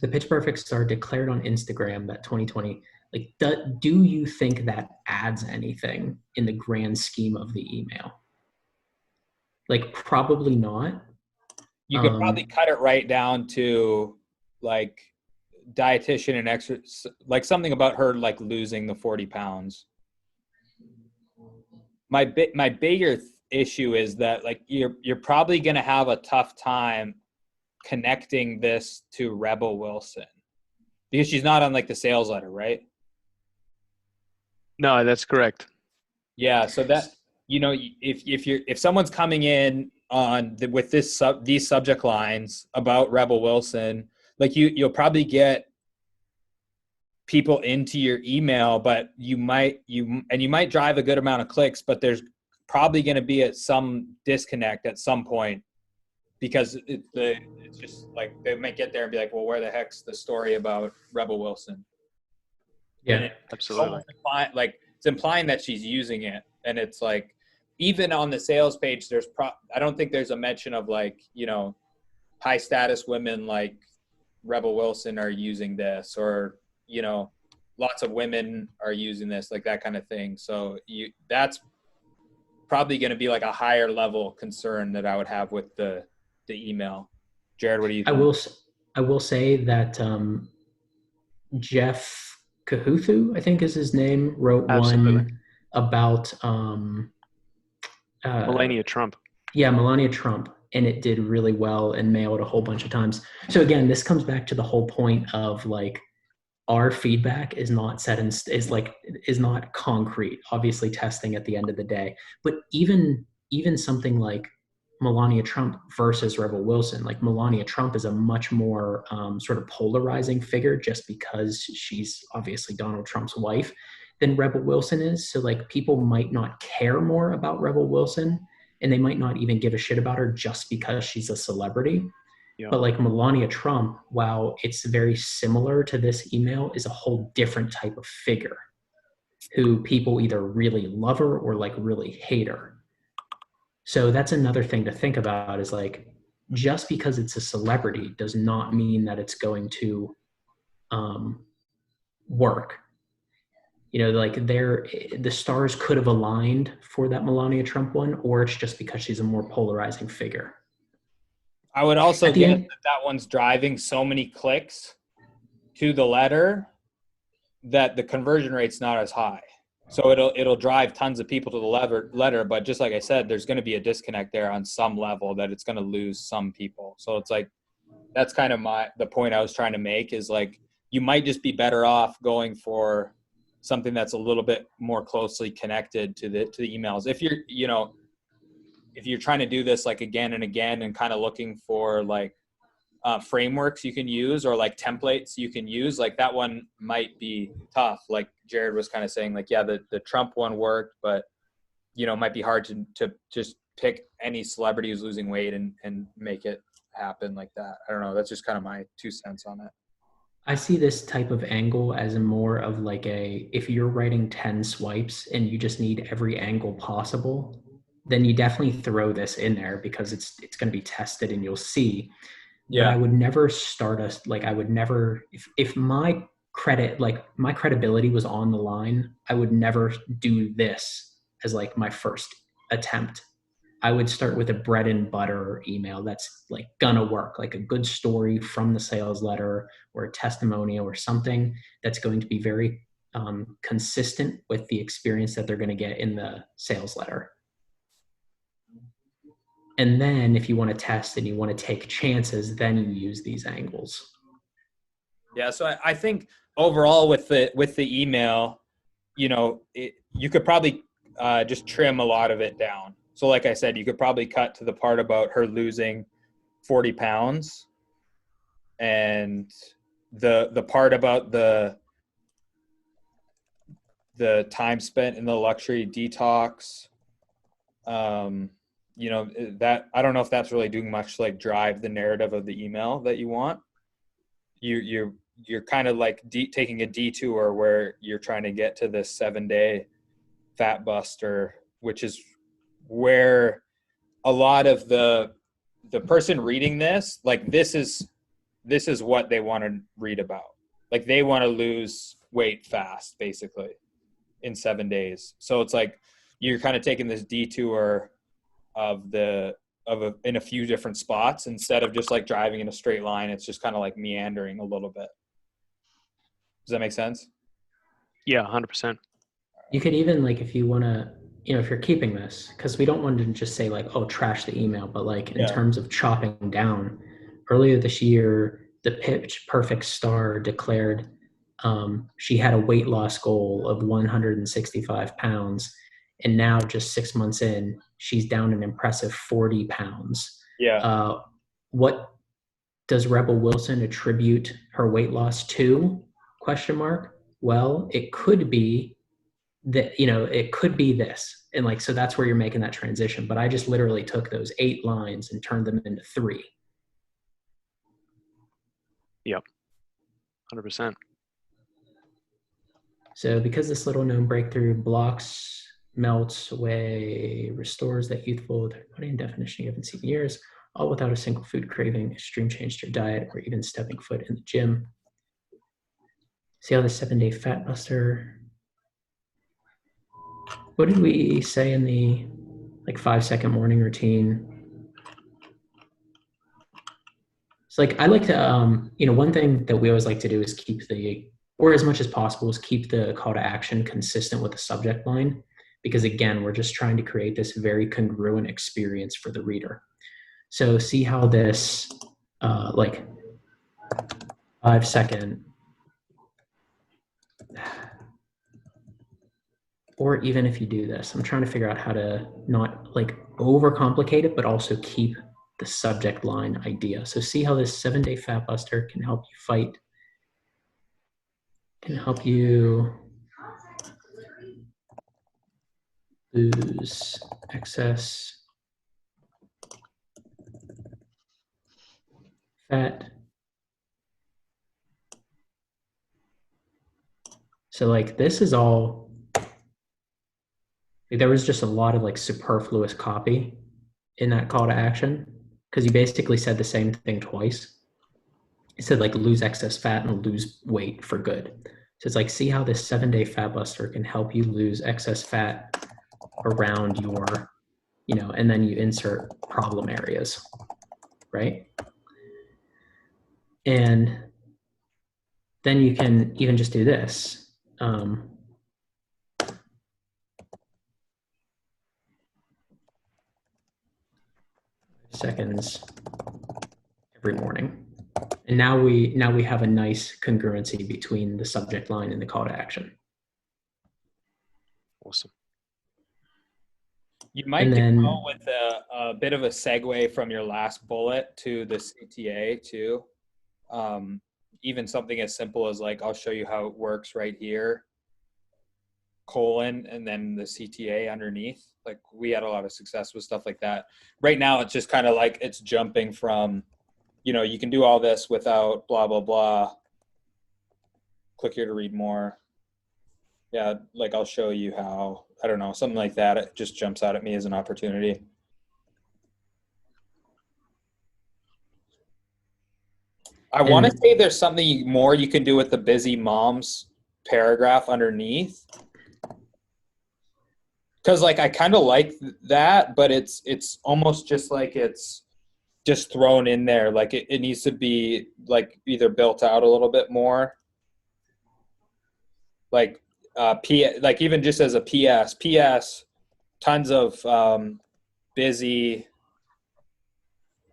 the Pitch Perfect star declared on Instagram that 2020, like, do you think that adds anything in the grand scheme of the email? Like, probably not. You could probably cut it right down to like dietitian and exercise, like something about her like losing the 40 pounds. My bigger issue is that like you're probably going to have a tough time connecting this to Rebel Wilson because she's not on like the sales letter, right? No, that's correct. Yeah, so that, you know, if someone's coming in on with these subject lines about Rebel Wilson, like you'll probably get people into your email, but you might drive a good amount of clicks, but there's probably going to be some disconnect at some point because it's just like they might get there and be like, well, where the heck's the story about Rebel Wilson? And Yeah. Absolutely. it's implying that she's using it, and it's like even on the sales page, I don't think there's a mention of like, you know, high status women like Rebel Wilson are using this, or, you know, lots of women are using this, like that kind of thing. So that's probably going to be like a higher level concern that I would have with the email. Jared, what do you think? I will say that Jeff Kahuthu, I think is his name, wrote Absolutely. one about Melania Trump. Yeah, Melania Trump, and it did really well and mailed a whole bunch of times. So again, this comes back to the whole point of like our feedback is not is not concrete. Obviously, testing at the end of the day, but even something like Melania Trump versus Rebel Wilson, like Melania Trump is a much more sort of polarizing figure just because she's obviously Donald Trump's wife than Rebel Wilson is. So like people might not care more about Rebel Wilson, and they might not even give a shit about her just because she's a celebrity. Yeah. But like Melania Trump, while it's very similar to this email, is a whole different type of figure who people either really love her or like really hate her. So that's another thing to think about, is like, just because it's a celebrity does not mean that it's going to work. You know, like the stars could have aligned for that Melania Trump one, or it's just because she's a more polarizing figure. I would also At the guess end- that one's driving so many clicks to the letter that the conversion rate's not as high. So it'll drive tons of people to the letter, but just like I said, there's going to be a disconnect there on some level that it's going to lose some people. So it's like, that's kind of the point I was trying to make, is like, you might just be better off going for something that's a little bit more closely connected to the emails. If you're trying to do this like again and again and kind of looking for like frameworks you can use or like templates you can use, like that one might be tough. Like Jared was kind of saying, like, yeah, the Trump one worked, but you know, it might be hard to just pick any celebrity who's losing weight and make it happen like that. I don't know. That's just kind of my 2 cents on it. I see this type of angle as a more of like if you're writing 10 swipes and you just need every angle possible, then you definitely throw this in there because it's going to be tested and you'll see. Yeah. But I would never start us, like I would never, if my credibility was on the line, I would never do this as like my first attempt. I would start with a bread and butter email that's like gonna work, like a good story from the sales letter or a testimonial or something that's going to be very consistent with the experience that they're going to get in the sales letter. And then if you want to test and you want to take chances, then you use these angles. Yeah. So I think overall with the email, you know, you could probably just trim a lot of it down. So like I said, you could probably cut to the part about her losing 40 pounds and the part about the time spent in the luxury detox. You know, that I don't know if that's really doing much to like drive the narrative of the email that you want. You're kind of like taking a detour where you're trying to get to this 7-day fat buster, which is where a lot of the person reading this, like this is what they want to read about. Like they want to lose weight fast, basically, in 7 days. So it's like you're kind of taking this detour in a few different spots instead of just like driving in a straight line. It's just kind of like meandering a little bit. Does that make sense? Yeah, 100%. You could even, like, if you want to, you know, if you're keeping this, because we don't want to just say like, oh, trash the email, but like in terms of chopping down, earlier this year, the Pitch Perfect star declared she had a weight loss goal of 165 pounds. And now just 6 months in, she's down an impressive 40 pounds. Yeah. What does Rebel Wilson attribute her weight loss to? ? Well, it could be that, you know, it could be this. And like, so that's where you're making that transition. But I just literally took those 8 lines and turned them into 3. Yep. 100%. So because this little known breakthrough blocks, melts away, restores that youthful body and definition you haven't seen in years, all without a single food craving, extreme change to your diet, or even stepping foot in the gym. See how the 7-day fat buster. What did we say in the like 5-second morning routine? It's like, I like to, you know, one thing that we always like to do is keep the, or as much as possible, is keep the call to action consistent with the subject line. Because again, we're just trying to create this very congruent experience for the reader. So see how this, like 5-second, or even if you do this, I'm trying to figure out how to not like overcomplicate it, but also keep the subject line idea. So see how this 7-day fat buster can help you fight, can help you lose excess fat. So like this is all, there was just a lot of like superfluous copy in that call to action, because you basically said the same thing twice. It said like lose excess fat and lose weight for good. So it's like, see how this 7-day fat buster can help you lose excess fat around your, you know, and then you insert problem areas, right? And then you can even just do this. Seconds every morning. And now we have a nice congruency between the subject line and the call to action. Awesome. You might And then- go with a bit of a segue from your last bullet to the CTA too. Even something as simple as like, I'll show you how it works right here, colon, and then the CTA underneath. Like we had a lot of success with stuff like that. Right now, it's just kind of like it's jumping from, you know, you can do all this without blah, blah, blah. Click here to read more. Yeah, like I'll show you how, I don't know, something like that. It just jumps out at me as an opportunity. I want to say there's something more you can do with the busy moms paragraph underneath. Because like I kind of like that, but it's almost just like it's just thrown in there. Like it needs to be like either built out a little bit more. Like like even just as a PS, tons of busy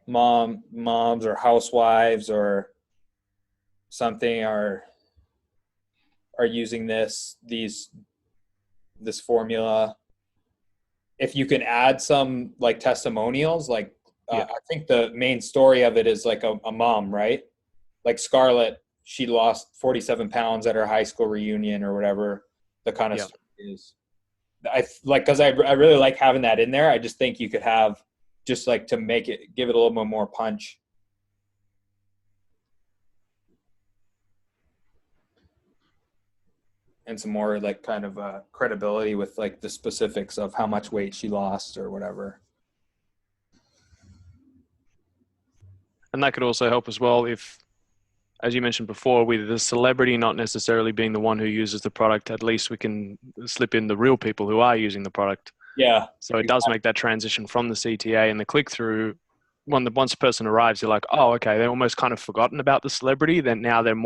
moms or housewives or something are using this formula. If you can add some like testimonials, like I think the main story of it is like a mom, right? Like Scarlett, she lost 47 pounds at her high school reunion or whatever the kind of story is. I like, because I really like having that in there. I just think you could have just like to make it, give it a little bit more punch. And some more like kind of credibility with like the specifics of how much weight she lost or whatever. And that could also help as well if, as you mentioned before, with the celebrity not necessarily being the one who uses the product, at least we can slip in the real people who are using the product. Yeah. So it does make that transition from the CTA and the click-through. Once a person arrives, you're like, oh, okay, they're almost kind of forgotten about the celebrity. Then now they're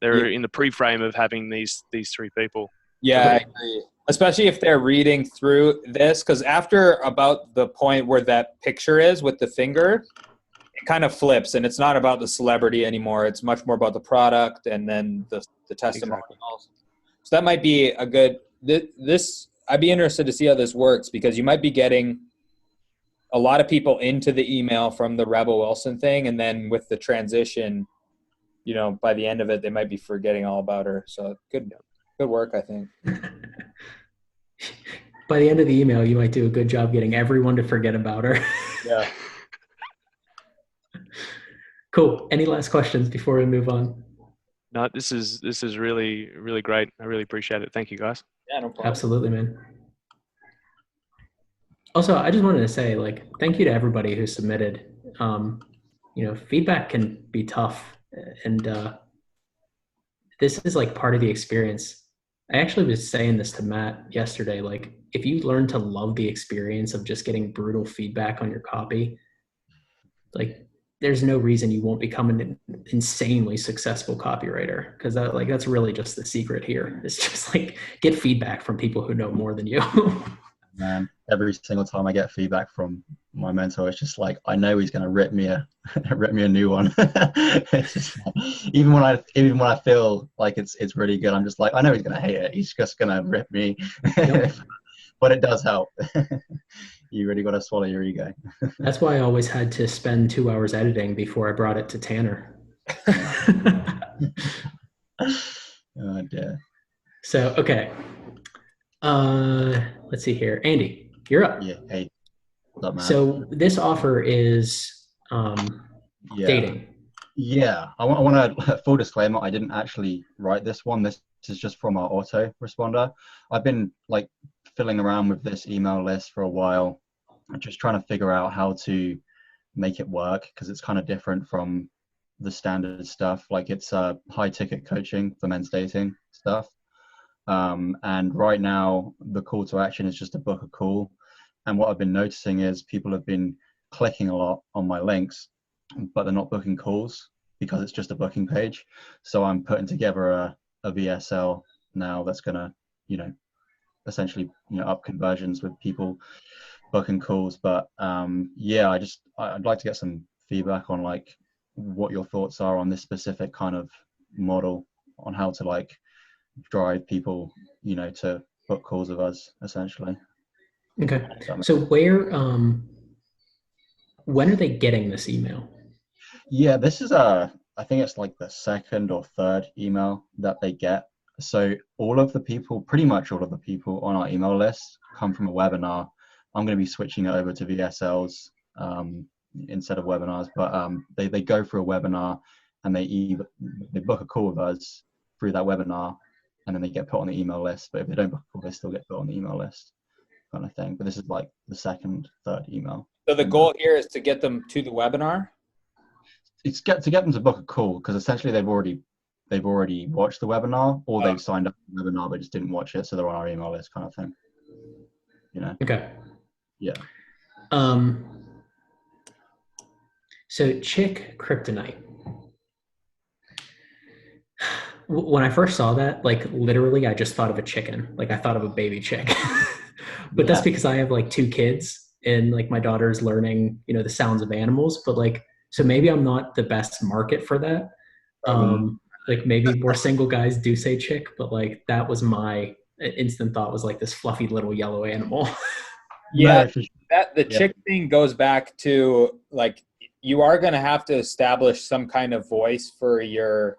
in the pre-frame of having these 3 people. Yeah, I agree. Especially if they're reading through this, because after about the point where that picture is with the finger, it kind of flips, and it's not about the celebrity anymore. It's much more about the product and then the testimonials. Exactly. So that might be a good this. I'd be interested to see how this works, because you might be getting a lot of people into the email from the Rebel Wilson thing, and then with the transition, you know, by the end of it, they might be forgetting all about her. So good work, I think. by the end of the email, you might do a good job getting everyone to forget about her. Yeah. Cool. Any last questions before we move on? No, this is really, really great. I really appreciate it. Thank you, guys. Yeah, no problem. Absolutely, man. Also, I just wanted to say, like, thank you to everybody who submitted. Feedback can be tough, and this is like part of the experience. I actually was saying this to Matt yesterday. Like, if you learn to love the experience of just getting brutal feedback on your copy, like, there's no reason you won't become an insanely successful copywriter, because that's really just the secret here. It's just like get feedback from people who know more than you. Man, every single time I get feedback from my mentor, it's just like I know he's going to rip me a new one. It's just like, even when I feel like it's really good, I'm just like, I know he's going to hate it. He's just going to rip me. But it does help. You really got to swallow your ego. That's why I always had to spend 2 hours editing before I brought it to Tanner. Oh dear. So, okay. Let's see here. Andy, you're up. Yeah. Hey. What's up, man? So this offer is dating. Yeah. I want to full disclaimer. I didn't actually write this one. This is just from our auto responder. I've been like filling around with this email list for a while. I'm just trying to figure out how to make it work, because it's kind of different from the standard stuff. Like it's high ticket coaching for men's dating stuff. And right now the call to action is just to book a call. And what I've been noticing is people have been clicking a lot on my links, but they're not booking calls because it's just a booking page. So I'm putting together a VSL now that's going to, essentially, up conversions with people booking calls. But I'd like to get some feedback on like what your thoughts are on this specific kind of model, on how to like drive people, to book calls with us essentially. Okay. So when are they getting this email? Yeah, this is I think it's like the second or third email that they get. So pretty much all of the people on our email list come from a webinar. I'm going to be switching it over to VSLs instead of webinars, but they go through a webinar and they book a call with us through that webinar, and then they get put on the email list. But if they don't book a call, they still get put on the email list, kind of thing. But this is like the second, third email. So the goal here is to get them to the webinar? It's to get them to book a call, because essentially they've already watched the webinar, or they've signed up for the webinar but just didn't watch it, so they're on our email list, kind of thing. Okay. Yeah. So chick kryptonite. When I first saw that, like literally I just thought of a chicken. Like I thought of a baby chick. But that's because I have like 2 kids, and like my daughter's learning, the sounds of animals, but like, so maybe I'm not the best market for that. Like maybe more single guys do say chick, but like that was my instant thought, was like this fluffy little yellow animal. Yeah, the chick thing goes back to like, you are going to have to establish some kind of voice for your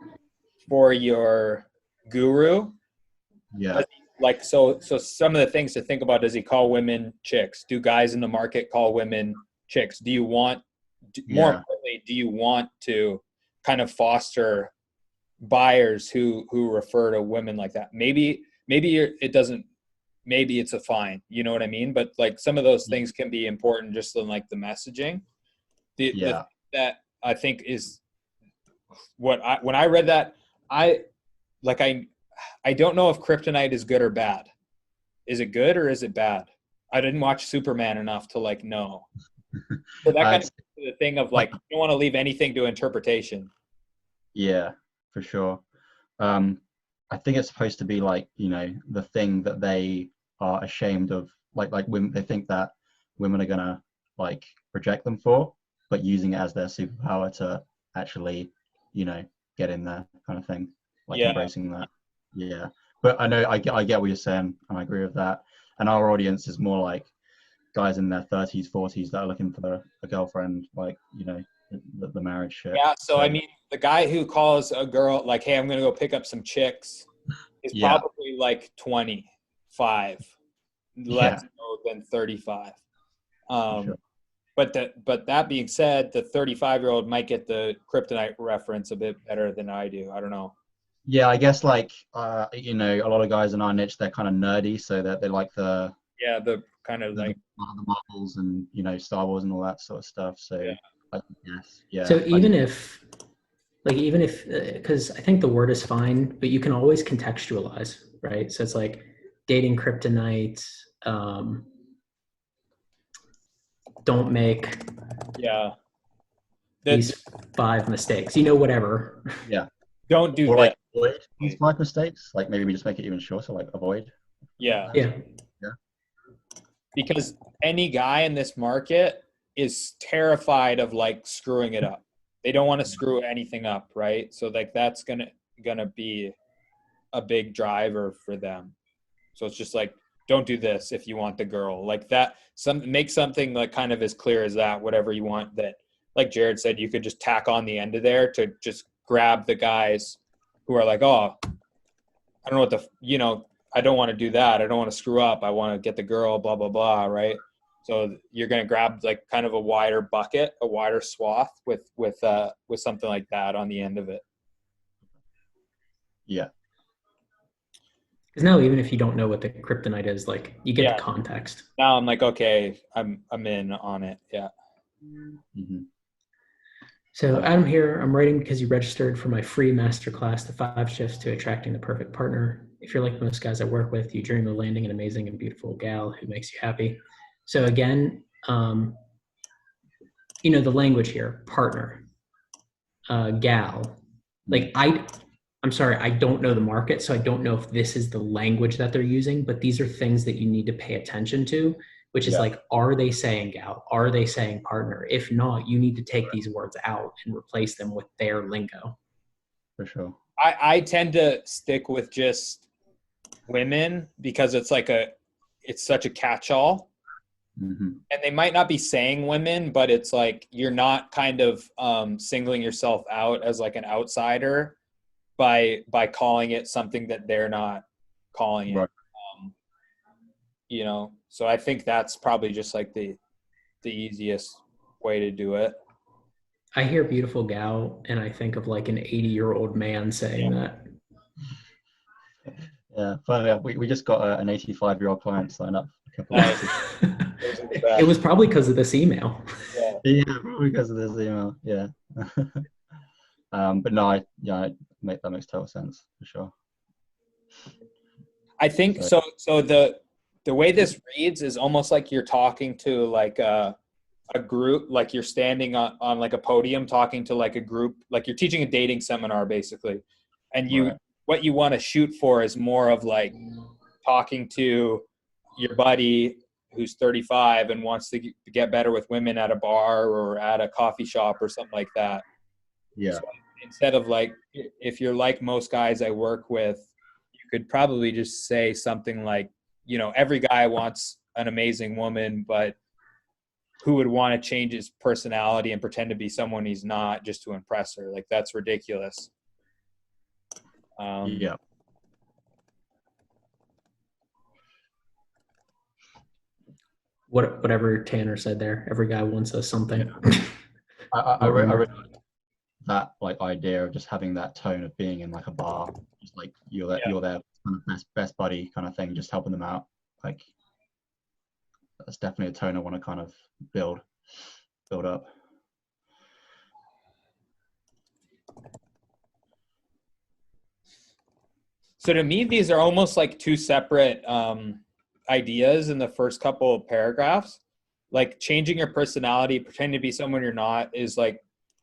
guru. Yeah. Like, so some of the things to think about: does he call women chicks? Do guys in the market call women chicks? More importantly, do you want to kind of foster buyers who refer to women like that? Maybe it's a fine, you know what I mean? But like some of those things can be important just in like the messaging. The thing that I think is when I read that, I don't know if kryptonite is good or bad. Is it good or is it bad? I didn't watch Superman enough to like know. So that kind of the thing of like, you don't want to leave anything to interpretation. Yeah, for sure. I think it's supposed to be like, the thing that they are ashamed of, like women. They think that women are gonna like reject them for, but using it as their superpower to actually, get in there, kind of thing. Like embracing that. Yeah. But I get what you're saying, and I agree with that. And our audience is more like guys in their 30s, 40s that are looking for a girlfriend, like, the marriage shit. Yeah. So I mean, the guy who calls a girl like, "Hey, I'm going to go pick up some chicks," is probably like 25. less so than 35. Sure. But that being said, the 35-year-old might get the kryptonite reference a bit better than I do. I don't know. Yeah, I guess like you know, a lot of guys in our niche, they're kind of nerdy, so that they like the Kind of like the Marvels and, you know, Star Wars and all that sort of stuff. So I guess, yeah. So even if, because I think the word is fine, but you can always contextualize, right? So it's like dating kryptonite, don't make these 5 mistakes, you know, whatever. Yeah. Don't do or that. like avoid these 5 mistakes. Like maybe we just make it even shorter, like avoid. Yeah. Yeah. Because any guy in this market is terrified of like screwing it up. They don't want to screw anything up, right? So like that's gonna be a big driver for them. So it's just like, don't do this if you want the girl. Like that, make something like kind of as clear as that, whatever you want. That, like Jared said, you could just tack on the end of there to just grab the guys who are like, oh, I don't know what I don't want to do that. I don't want to screw up. I want to get the girl, blah, blah, blah, right? So you're going to grab like kind of a wider bucket, a wider swath with something like that on the end of it. Yeah. Because now, even if you don't know what the kryptonite is, like you get the context. Now I'm like, okay, I'm in on it. Yeah. Mm-hmm. So Adam here, I'm writing because you registered for my free masterclass, the 5 shifts to attracting the perfect partner. If you're like most guys I work with, you dream of landing an amazing and beautiful gal who makes you happy. So again, you know, the language here, partner, gal, like I'm sorry, I don't know the market, so I don't know if this is the language that they're using, but these are things that you need to pay attention to, which is like, are they saying gal? Are they saying partner? If not, you need to take these words out and replace them with their lingo. For sure. I tend to stick with just women because it's such a catch-all. Mm-hmm. And they might not be saying women, but it's like you're not kind of singling yourself out as like an outsider by calling it something that they're not calling it. Right. You know, so I think that's probably just like the easiest way to do it. I hear beautiful gal and I think of like an 80-year-old man saying that. Yeah, funny. We just got an 85-year-old client sign up. It was probably because of this email. Yeah, probably because of this email. Yeah. But no, that makes total sense for sure. I think so. So the way this reads is almost like you're talking to like a group, like you're standing on like a podium talking to like a group, like you're teaching a dating seminar basically. And what you want to shoot for is more of like talking to your buddy who's 35 and wants to get better with women at a bar or at a coffee shop or something like that. Yeah. So instead of like, if you're like most guys I work with, you could probably just say something like, you know, every guy wants an amazing woman, but who would want to change his personality and pretend to be someone he's not just to impress her? Like, that's ridiculous. Yeah. Whatever Tanner said there, every guy wants us something. Yeah. I really like that like idea of just having that tone of being in like a bar, just like you're their kind of best buddy kind of thing, just helping them out. Like that's definitely a tone I want to kind of build up. So to me, these are almost like two separate ideas in the first couple of paragraphs. Like changing your personality, pretending to be someone you're not, is like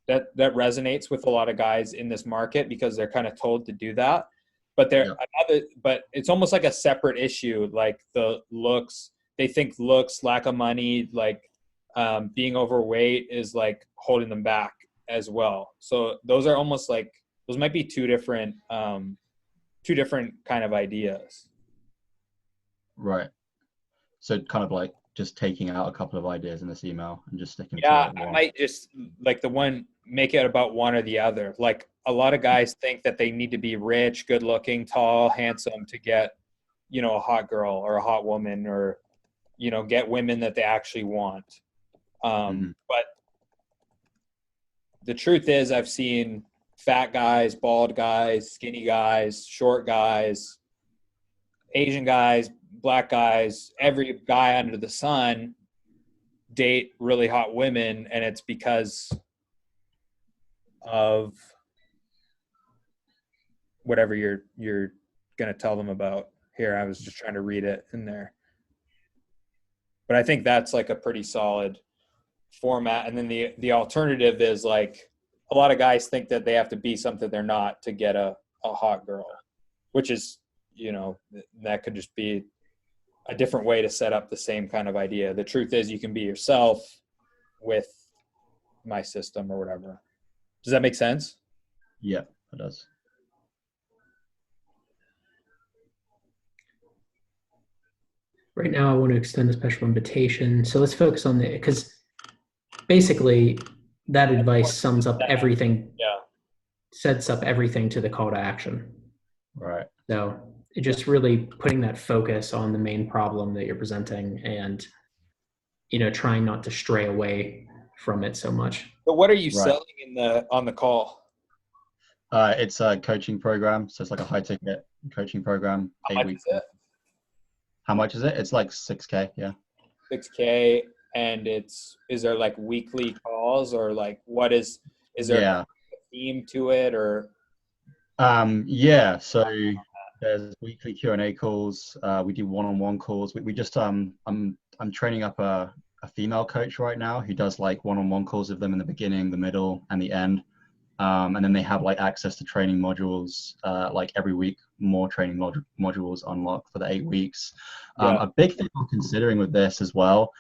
that resonates with a lot of guys in this market because they're kind of told to do that. But but it's almost like a separate issue. Like the looks, they think looks, lack of money, like being overweight is like holding them back as well. So those are almost like, those might be two different kind of ideas. Right. So kind of like just taking out a couple of ideas in this email and just sticking to I one. might just like make it about one or the other. Like a lot of guys think that they need to be rich, good looking, tall, handsome to get you know, a hot girl or a hot woman, or, you know, get women that they actually want. But the truth is, I've seen fat guys, bald guys, skinny guys, short guys, Asian guys, black guys, every guy under the sun date really hot women, and it's because of whatever you're going to tell them about. Here, I was just trying to read it in there. But I think that's like a pretty solid format. And then the alternative is like, a lot of guys think that they have to be something they're not to get a hot girl, which is, you know, that could just be a different way to set up the same kind of idea. The truth is, you can be yourself with my system or whatever. Does that make sense? Yeah, it does. Right now, I want to extend a special invitation. So let's focus on because basically that advice sums up everything. Yeah. Sets up everything to the call to action. Right. So it just really putting that focus on the main problem that you're presenting, and, you know, trying not to stray away from it so much. But what are you selling on the call? It's a coaching program. So it's like a high ticket coaching program. How much is it? How much is it? It's like 6K. Yeah. 6K. And is there like weekly calls, or like is there a theme to it, or? Yeah. So there's weekly Q&A calls. We do one-on-one calls. We just, I'm training up a female coach right now who does like one-on-one calls with them in the beginning, the middle, and the end. And then they have like access to training modules, like every week, more training modules unlocked for the 8 weeks. A big thing I'm considering with this as well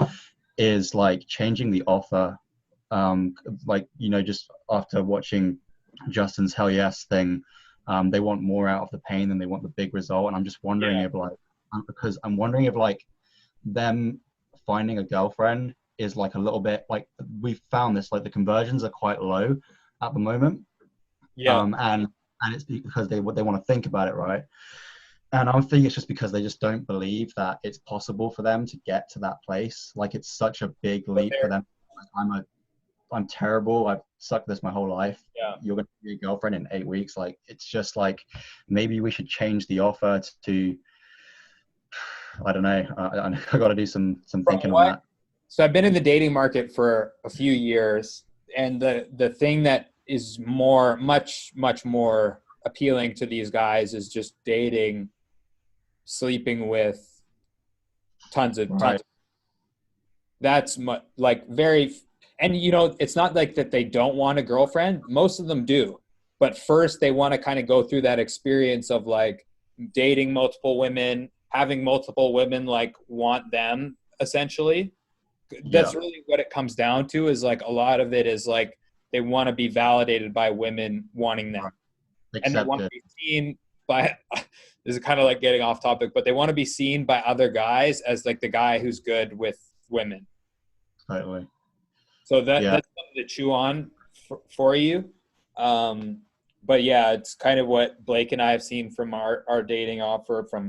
is like changing the offer. Like, you know, just after watching Justin's Hell Yes thing, they want more out of the pain than they want the big result. And I'm just wondering if like them finding a girlfriend is like a little bit like, we've found this, like the conversions are quite low at the moment. And it's because they want to think about it, right? And I'm thinking it's just because they just don't believe that it's possible for them to get to that place. Like, it's such a big leap for them. I'm terrible. I've sucked this my whole life. Yeah. You're going to be a girlfriend in 8 weeks. Like, it's just like, maybe we should change the offer to, I don't know. I got to do some thinking on that. So I've been in the dating market for a few years, and the thing that is much more appealing to these guys is just dating, sleeping with tons of that's like very, and you know, it's not like that they don't want a girlfriend. Most of them do, but first they want to kind of go through that experience of like dating multiple women, having multiple women like want them, essentially. That's really what it comes down to, is like a lot of it is like they want to be validated by women wanting them. And they want to be seen by, this is kind of like getting off topic, but they want to be seen by other guys as like the guy who's good with women. Totally. So that's something to chew on for you. But yeah, it's kind of what Blake and I have seen from our dating offer. From,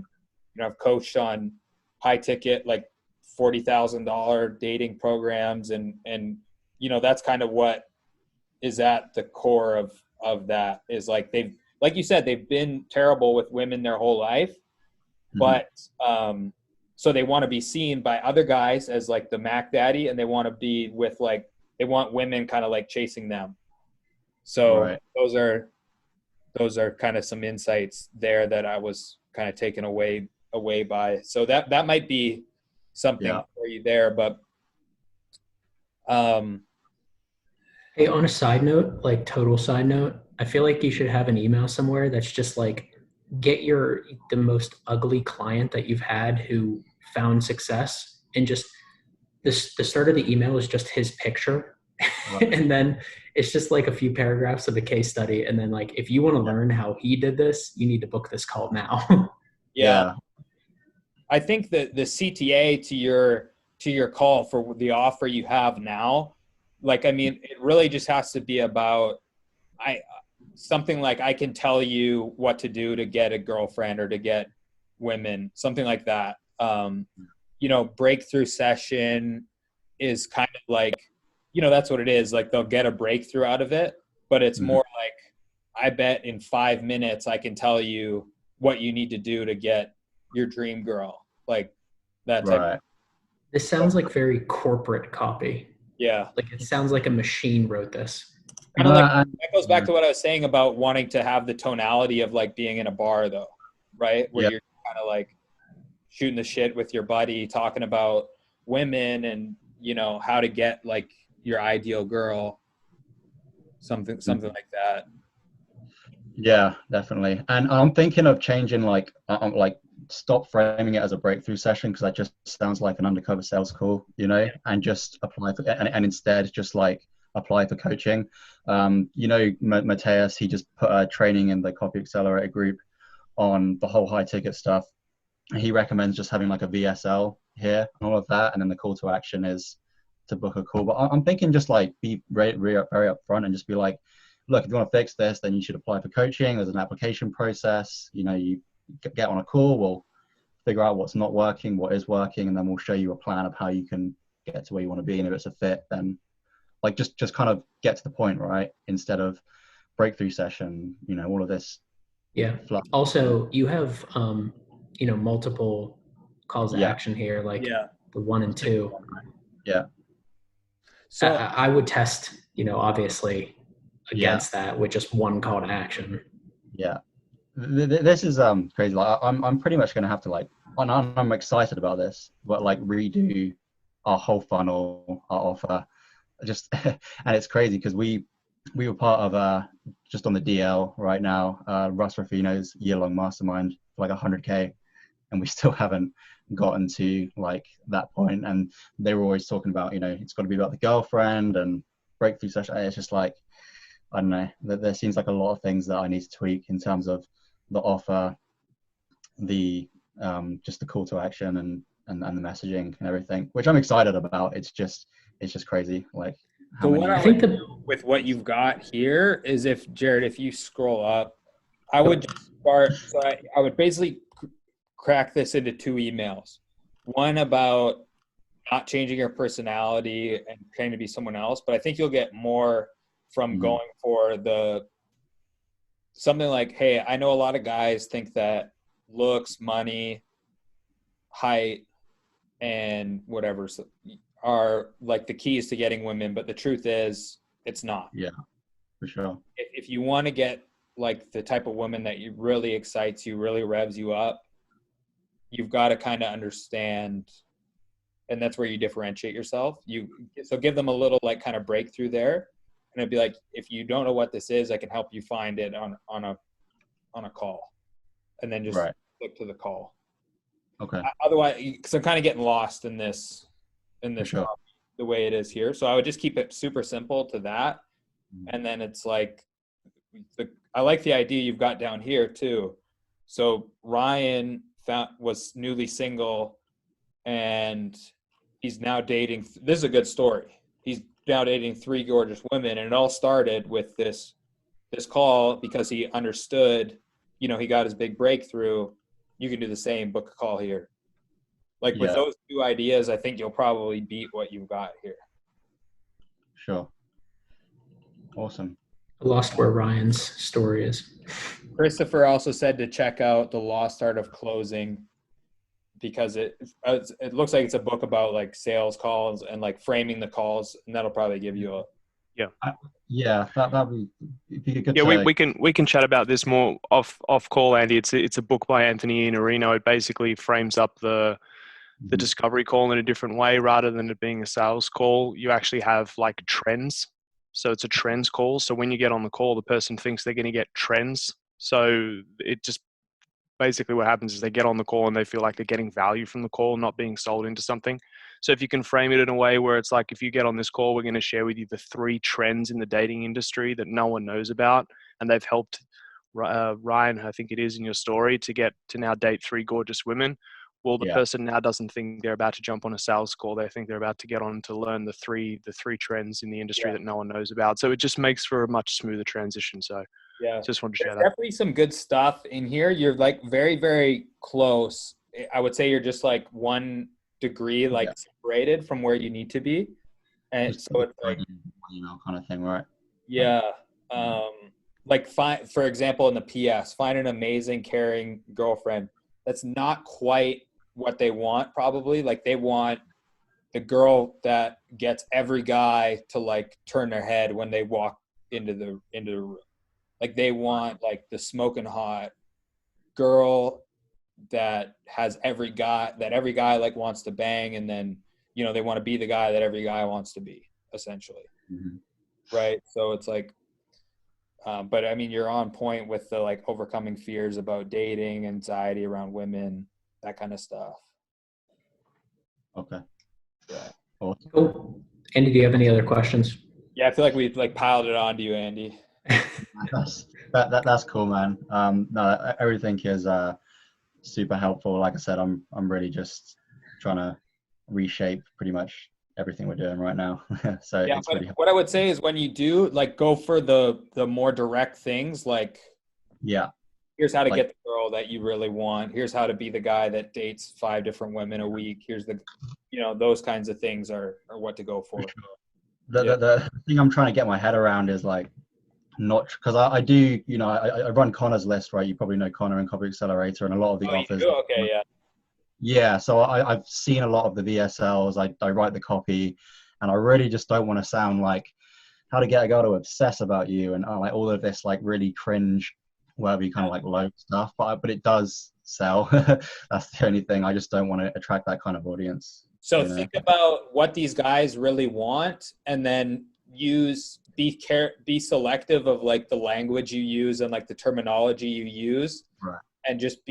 you know, I've coached on high ticket, like $40,000 dating programs. And, you know, that's kind of what is at the core of that, is like like you said, they've been terrible with women their whole life, but so they want to be seen by other guys as like the Mac Daddy, and they want to be with like, they want women kind of like chasing them. So those are kind of some insights there that I was kind of taken away by. So that might be something for you there, but hey, on a side note, like total side note, I feel like you should have an email somewhere that's just like, get the most ugly client that you've had who found success, and just the start of the email is just his picture. And then it's just like a few paragraphs of a case study. And then like, if you want to learn how he did this, you need to book this call now. Yeah. I think that the CTA to your call for the offer you have now, like, I mean, it really just has to be about, something like, I can tell you what to do to get a girlfriend, or to get women, something like that. Breakthrough session is kind of like, that's what it is. Like they'll get a breakthrough out of it, but it's more like, I bet in 5 minutes I can tell you what you need to do to get your dream girl. Like that type Right. of, This sounds like very corporate copy. yeah. Like it sounds like a machine wrote this. Kind of like, and- that goes back to what I was saying about wanting to have the tonality of like being in a bar though, right? Where you're kind of like shooting the shit with your buddy, talking about women and, how to get like your ideal girl, something like that. Yeah, definitely. And I'm thinking of changing, like, stop framing it as a breakthrough session, because that just sounds like an undercover sales call, and just apply for, and instead just like apply for coaching. Mateus, he just put a training in the Copy Accelerator group on the whole high ticket stuff. He recommends just having like a VSL here and all of that, and then the call to action is to book a call. But I'm thinking just like be very upfront and just be like, look, if you want to fix this, then you should apply for coaching. There's an application process. You get on a call, we'll figure out what's not working, what is working, and then we'll show you a plan of how you can get to where you want to be. And if it's a fit, then like just kind of get to the point, right? Instead of breakthrough session, all of this. Yeah. fluff. Also, you have multiple calls to action here, like the 1 and 2. Yeah. So I would test, obviously against that with just one call to action. Yeah. This is crazy. Like I'm pretty much going to have to like, and I'm excited about this, but like redo our whole funnel, our offer. Just and it's crazy because we were part of just on the DL right now, Russ Ruffino's year-long mastermind for like 100K, and we still haven't gotten to like that point. And they were always talking about, it's got to be about the girlfriend and breakthrough session. It's just like, I don't know, there seems like a lot of things that I need to tweak in terms of the offer, the just the call to action and the messaging and everything, which I'm excited about. It's just crazy. Like So what I I think would do with what you've got here is, if Jared, if you scroll up, I would just start. So I would basically crack this into 2 emails. One about not changing your personality and trying to be someone else, but I think you'll get more from going for something like, hey, I know a lot of guys think that looks, money, height, and whatever are like the keys to getting women, but the truth is it's not. Yeah, for sure. If you want to get like the type of woman that you really excites you, really revs you up, you've got to kind of understand, and that's where you differentiate yourself. So give them a little like kind of breakthrough there, and it'd be like, if you don't know what this is, I can help you find it on a call, and then just click to the call. Okay. Otherwise, because I'm kind of getting lost in this Sure. the way it is here. So I would just keep it super simple to that. And then it's like, I like the idea you've got down here too. So Ryan was newly single, and he's now dating. This is a good story. He's now dating 3 gorgeous women, and it all started with this call because he understood, he got his big breakthrough. You can do the same, book a call here. Like with those 2 ideas, I think you'll probably beat what you've got here. Sure. Awesome. I lost where Ryan's story is. Christopher also said to check out The Lost Art of Closing, because it looks like it's a book about like sales calls and like framing the calls, and that'll probably give you a that'd be a good. Yeah, we can chat about this more off call, Andy. It's a book by Anthony Iannarino. It basically frames up the discovery call in a different way. Rather than it being a sales call, you actually have like trends. So it's a trends call. So when you get on the call, the person thinks they're going to get trends. So it just basically what happens is they get on the call and they feel like they're getting value from the call, not being sold into something. So if you can frame it in a way where it's like, if you get on this call, we're going to share with you the 3 trends in the dating industry that no one knows about. And they've helped Ryan, I think it is in your story, to now date 3 gorgeous women. Well, the person now doesn't think they're about to jump on a sales call. They think they're about to get on to learn the three trends in the industry that no one knows about. So it just makes for a much smoother transition. So Yeah. Just wanted to share There's that. definitely some good stuff in here. You're like very, very close. I would say you're just like 1 degree like separated from where you need to be. And Just so it's like, kind of thing, right? yeah. Like for example, in the PS, find an amazing, caring girlfriend. That's not quite what they want, probably. Like they want the girl that gets every guy to like turn their head when they walk into the room. Like they want like the smoking hot girl that has every guy like wants to bang, and then they want to be the guy that every guy wants to be, essentially. Right? So it's like but I mean, you're on point with the like overcoming fears about dating, anxiety around women, that kind of stuff. Okay. Yeah. Awesome. Cool. Andy, do you have any other questions? Yeah, I feel like we've like piled it onto you, Andy. That's cool, man. No, everything is super helpful. Like I said, I'm really just trying to reshape pretty much everything we're doing right now. So Yeah, it's but really what I would say is when you do like go for the more direct things, like here's how to get the girl that you really want. Here's how to be the guy that dates 5 different women a week. Here's the those kinds of things are what to go for. The thing I'm trying to get my head around is like not because I do I run Connor's list, right? You probably know Connor and Copy Accelerator, and a lot of the offers. Okay, yeah. Yeah, so I've seen a lot of the VSLs. I write the copy, and I really just don't want to sound like how to get a girl to obsess about you and like all of this like really cringe, whatever you kind of like low stuff. But it does sell. That's the only thing. I just don't want to attract that kind of audience. So think about what these guys really want, and then be selective of like the language you use and like the terminology you use, right. And just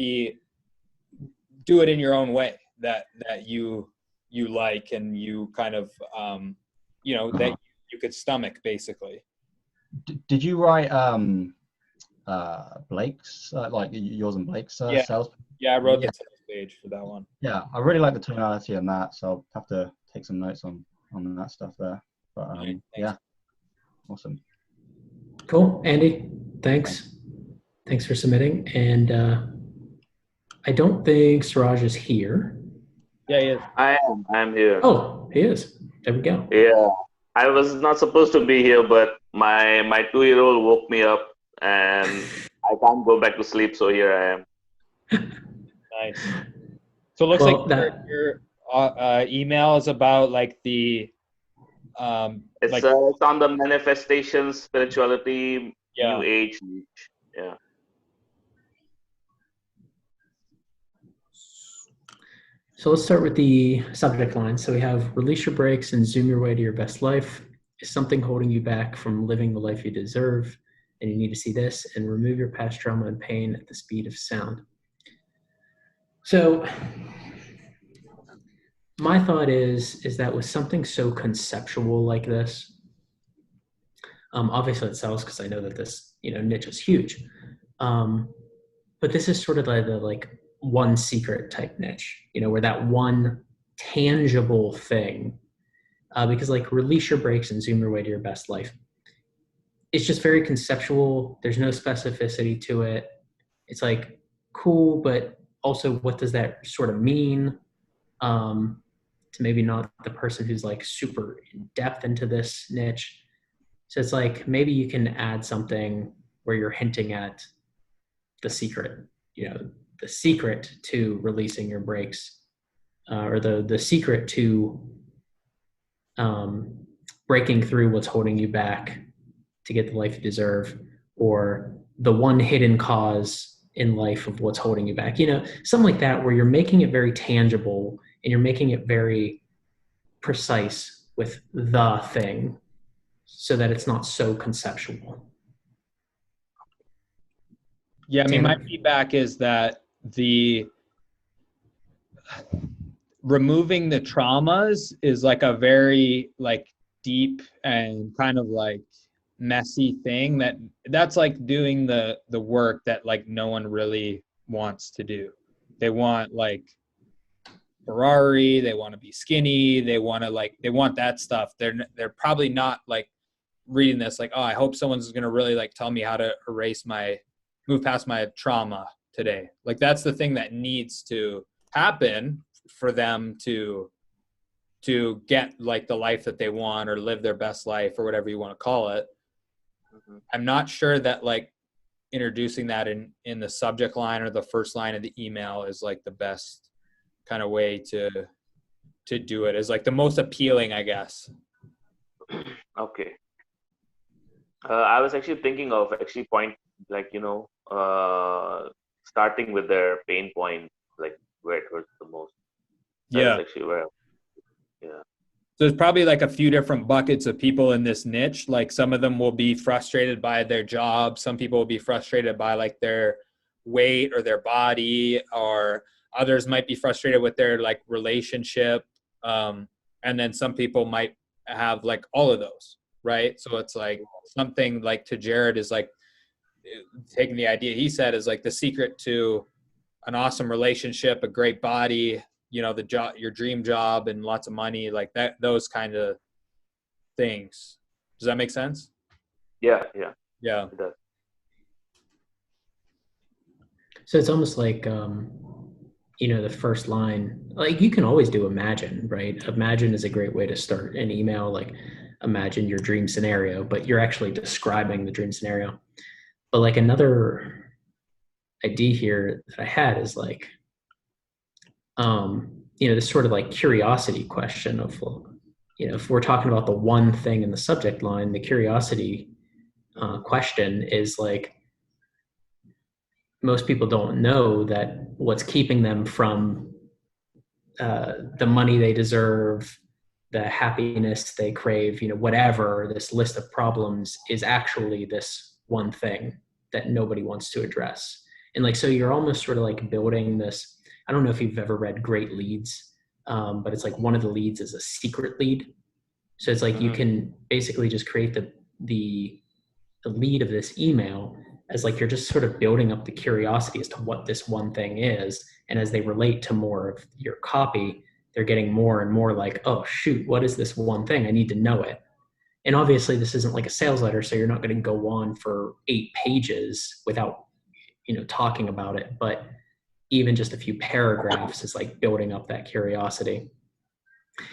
do it in your own way that you like, and you kind of that you could stomach, basically. Did you write Blake's like yours and Blake's sales? Yeah, I wrote the sales page for that one. Yeah, I really like the tonality on that, so I'll have to take some notes on that stuff there. But yeah, awesome. Cool. Andy, thanks for submitting. And I don't think Suraj is here. Yeah, he is. I'm here. Oh, he is. There we go. Yeah, I was not supposed to be here, but my 2-year-old woke me up, and I can't go back to sleep, so here I am. Nice. So it looks like your email is about like the it's on the manifestation, spirituality, new age. Yeah. So let's start with the subject line. So we have release your brakes and zoom your way to your best life. Is something holding you back from living the life you deserve? And you need to see this and remove your past trauma and pain at the speed of sound. So my thought is that with something so conceptual like this, obviously it sells because I know that this niche is huge, but this is sort of like the one secret type niche, where that one tangible thing, because like release your brakes and zoom your way to your best life, it's just very conceptual. There's no specificity to it. It's like cool, but also what does that sort of mean to maybe not the person who's like super in depth into this niche. So it's like maybe you can add something where you're hinting at the secret, the secret to releasing your brakes, or the secret to breaking through what's holding you back to get the life you deserve, or the one hidden cause in life of what's holding you back, something like that, where you're making it very tangible and you're making it very precise with the thing so that it's not so conceptual. Yeah, I mean, my feedback is that removing the traumas is like a very like deep and kind of like messy thing that's like doing the work that like no one really wants to do. They want like Ferrari, they want to be skinny, they want that stuff. They're probably not like reading this like, oh, I hope someone's going to really like tell me how to move past my trauma today. Like that's the thing that needs to happen for them to get like the life that they want or live their best life or whatever you want to call it. Mm-hmm. I'm not sure that like introducing that in the subject line or the first line of the email is like the best kind of way to do it, is like the most appealing, I guess. Okay. I was actually thinking of starting with their pain point, like where it hurts the most. That's actually where. Yeah. So there's probably like a few different buckets of people in this niche. Like some of them will be frustrated by their job. Some people will be frustrated by like their weight or their body, or others might be frustrated with their like relationship. And then some people might have like all of those, right? So it's like something like to Jared is like taking the idea he said is like the secret to an awesome relationship, a great body, you know, the job, your dream job, and lots of money, like that, those kind of things. Does that make sense? Yeah. Yeah. It does. So it's almost like, the first line, like you can always do imagine, right? Imagine is a great way to start an email, like imagine your dream scenario, but you're actually describing the dream scenario. But like another idea here that I had is like, this sort of like curiosity question of, if we're talking about the one thing in the subject line, the curiosity question is like, most people don't know that what's keeping them from the money they deserve, the happiness they crave, whatever, this list of problems is actually this one thing that nobody wants to address. And like, so you're almost sort of like building this, I don't know if you've ever read Great Leads, but it's like one of the leads is a secret lead. So it's like you can basically just create the lead of this email as like you're just sort of building up the curiosity as to what this one thing is. And as they relate to more of your copy, they're getting more and more like, oh shoot, what is this one thing? I need to know it. And obviously this isn't like a sales letter, so you're not going to go on for 8 pages without, talking about it. But even just a few paragraphs is like building up that curiosity.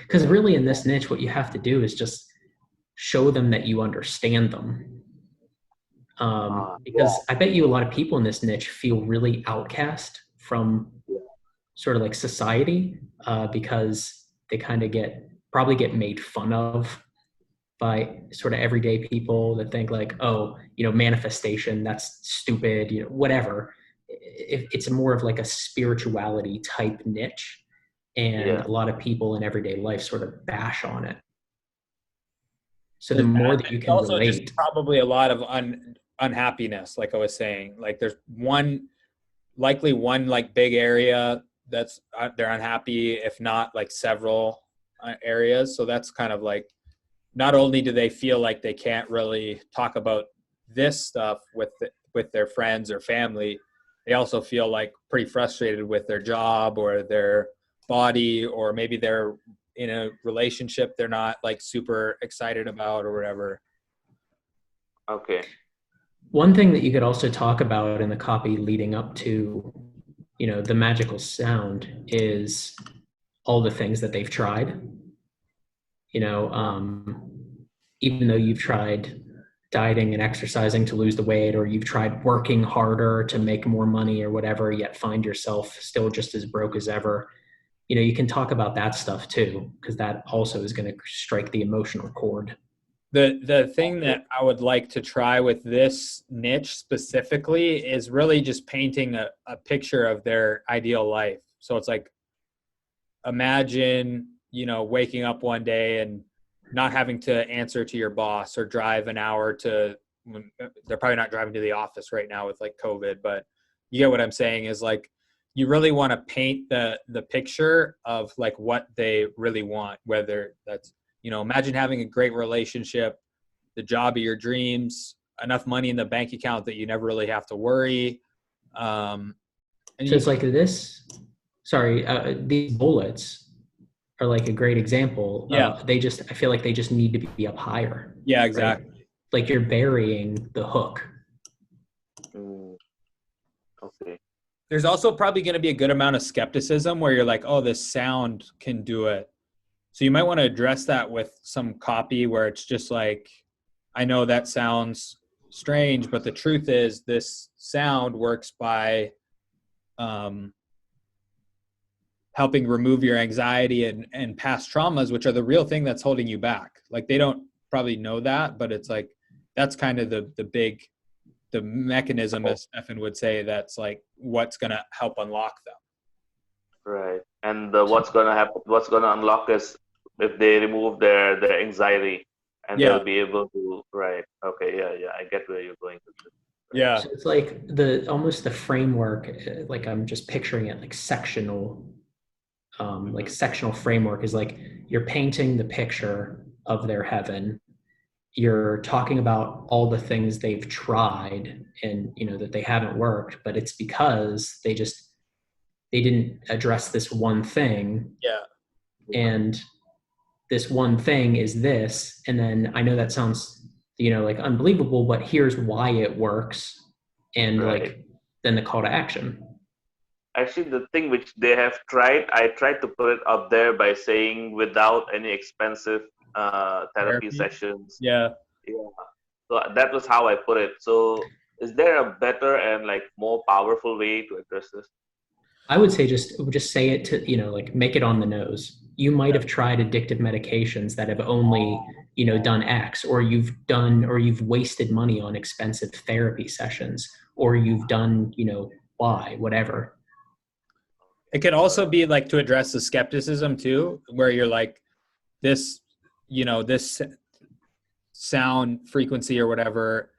Because really in this niche, what you have to do is just show them that you understand them. Because I bet you a lot of people in this niche feel really outcast from sort of like society, because they kind of probably get made fun of by sort of everyday people that think like, oh, manifestation, that's stupid, whatever. It's more of like a spirituality type niche. And a lot of people in everyday life sort of bash on it. So the more that you can also relate, just probably a lot of unhappiness, like I was saying. Like there's likely one like big area that's they're unhappy, if not like several areas. So that's kind of like, not only do they feel like they can't really talk about this stuff with their friends or family, they also feel like pretty frustrated with their job or their body, or maybe they're in a relationship they're not like super excited about or whatever. Okay. One thing that you could also talk about in the copy leading up to, the magical sound is all the things that they've tried. Even though you've tried dieting and exercising to lose the weight, or you've tried working harder to make more money or whatever, yet find yourself still just as broke as ever. You can talk about that stuff too, because that also is going to strike the emotional chord. The thing that I would like to try with this niche specifically is really just painting a picture of their ideal life. So it's like, imagine, waking up one day and not having to answer to your boss or drive an hour they're probably not driving to the office right now with like COVID, but you get what I'm saying is like, you really want to paint the picture of like what they really want, whether that's, imagine having a great relationship, the job of your dreams, enough money in the bank account that you never really have to worry. So it's like this, these bullets are like a great example. Yeah. I feel like they just need to be up higher. Yeah, exactly. Right? like you're burying the hook. Okay. There's also probably going to be a good amount of skepticism where you're like, oh, this sound can do it. So you might want to address that with some copy where it's just like, I know that sounds strange, but the truth is this sound works by helping remove your anxiety and past traumas, which are the real thing that's holding you back. Like they don't probably know that, but it's like, that's kind of the mechanism, as Stefan would say, that's like what's going to help unlock them. Right. And what's gonna happen? What's gonna unlock is if they remove their anxiety, and they'll be able to. Right. Okay. Yeah. I get where you're going with this. Yeah. So it's like almost the framework, like I'm just picturing it like sectional framework is like you're painting the picture of their heaven. You're talking about all the things they've tried and, that they haven't worked, but it's because they didn't address this one thing. Yeah. And this one thing is this. And then I know that sounds, like unbelievable, but here's why it works. And like, then the call to action. Actually, the thing which they have tried, I tried to put it up there by saying without any expensive therapy sessions. Yeah. So that was how I put it. So is there a better and like more powerful way to address this? I would say just say it to, like make it on the nose. You might have tried addictive medications that have only, done X, or you've wasted money on expensive therapy sessions, or you've done, Y, whatever. It can also be like to address the skepticism too, where you're like, this sound frequency or whatever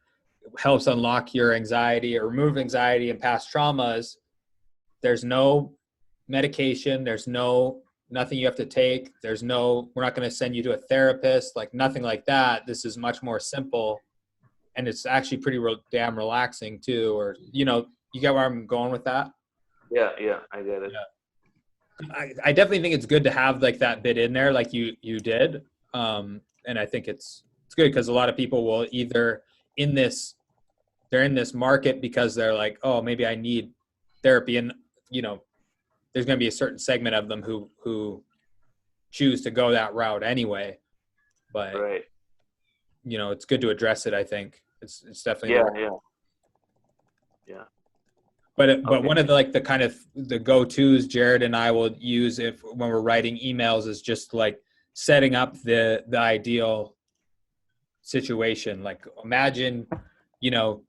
helps unlock your anxiety or remove anxiety and past traumas. There's no medication. There's nothing you have to take. We're not going to send you to a therapist, like nothing like that. This is much more simple. And it's actually pretty damn relaxing too. Or, you get where I'm going with that? Yeah, I get it. Yeah. I definitely think it's good to have like that bit in there, like you did. And I think it's good because a lot of people will either they're in this market because they're like, oh, maybe I need therapy. And, there's going to be a certain segment of them who choose to go that route anyway. But, it's good to address it. I think it's definitely. Yeah. But one of the kind of the go-tos Jared and I will use when we're writing emails is just like setting up the ideal situation. Like imagine,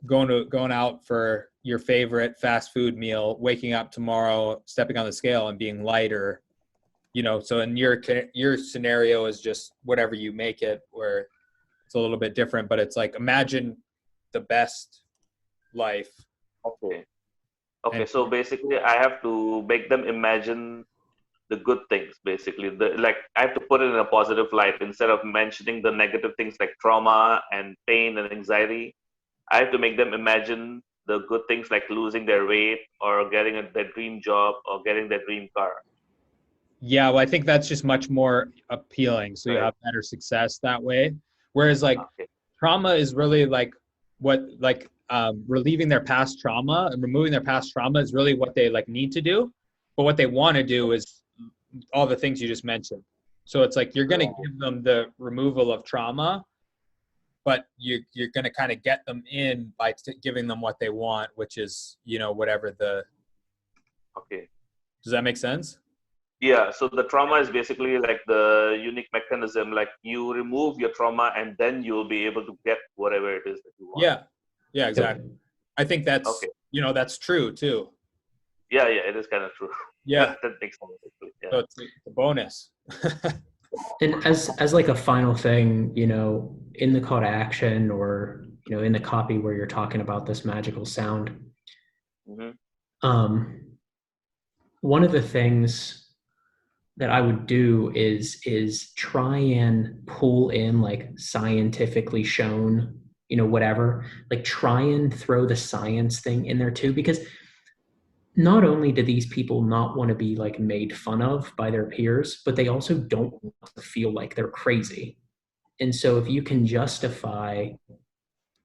going out for your favorite fast food meal, waking up tomorrow, stepping on the scale and being lighter, so in your scenario is just whatever you make it, where it's a little bit different, but it's like, imagine the best life. Okay, so basically I have to make them imagine the good things, basically. I have to put it in a positive light instead of mentioning the negative things like trauma and pain and anxiety. I have to make them imagine the good things like losing their weight or getting their dream job or getting their dream car. Yeah, well, I think that's just much more appealing. So you have better success that way. Whereas trauma is really relieving their past trauma and removing their past trauma is really what they need to do. But what they want to do is all the things you just mentioned. So it's like, you're going to give them the removal of trauma, but you're going to kind of get them in by giving them what they want, which is, whatever Does that make sense? Yeah. So the trauma is basically like the unique mechanism, like you remove your trauma and then you'll be able to get whatever it is that you want. Yeah, exactly. I think that's, that's true too. Yeah, it is kind of true. Yeah. That makes sense. Yeah. So it's a bonus. And as like a final thing, in the call to action or, in the copy where you're talking about this magical sound, one of the things that I would do is try and pull in like scientifically shown, whatever, like try and throw the science thing in there too, because not only do these people not want to be like made fun of by their peers, but they also don't want to feel like they're crazy. And so if you can justify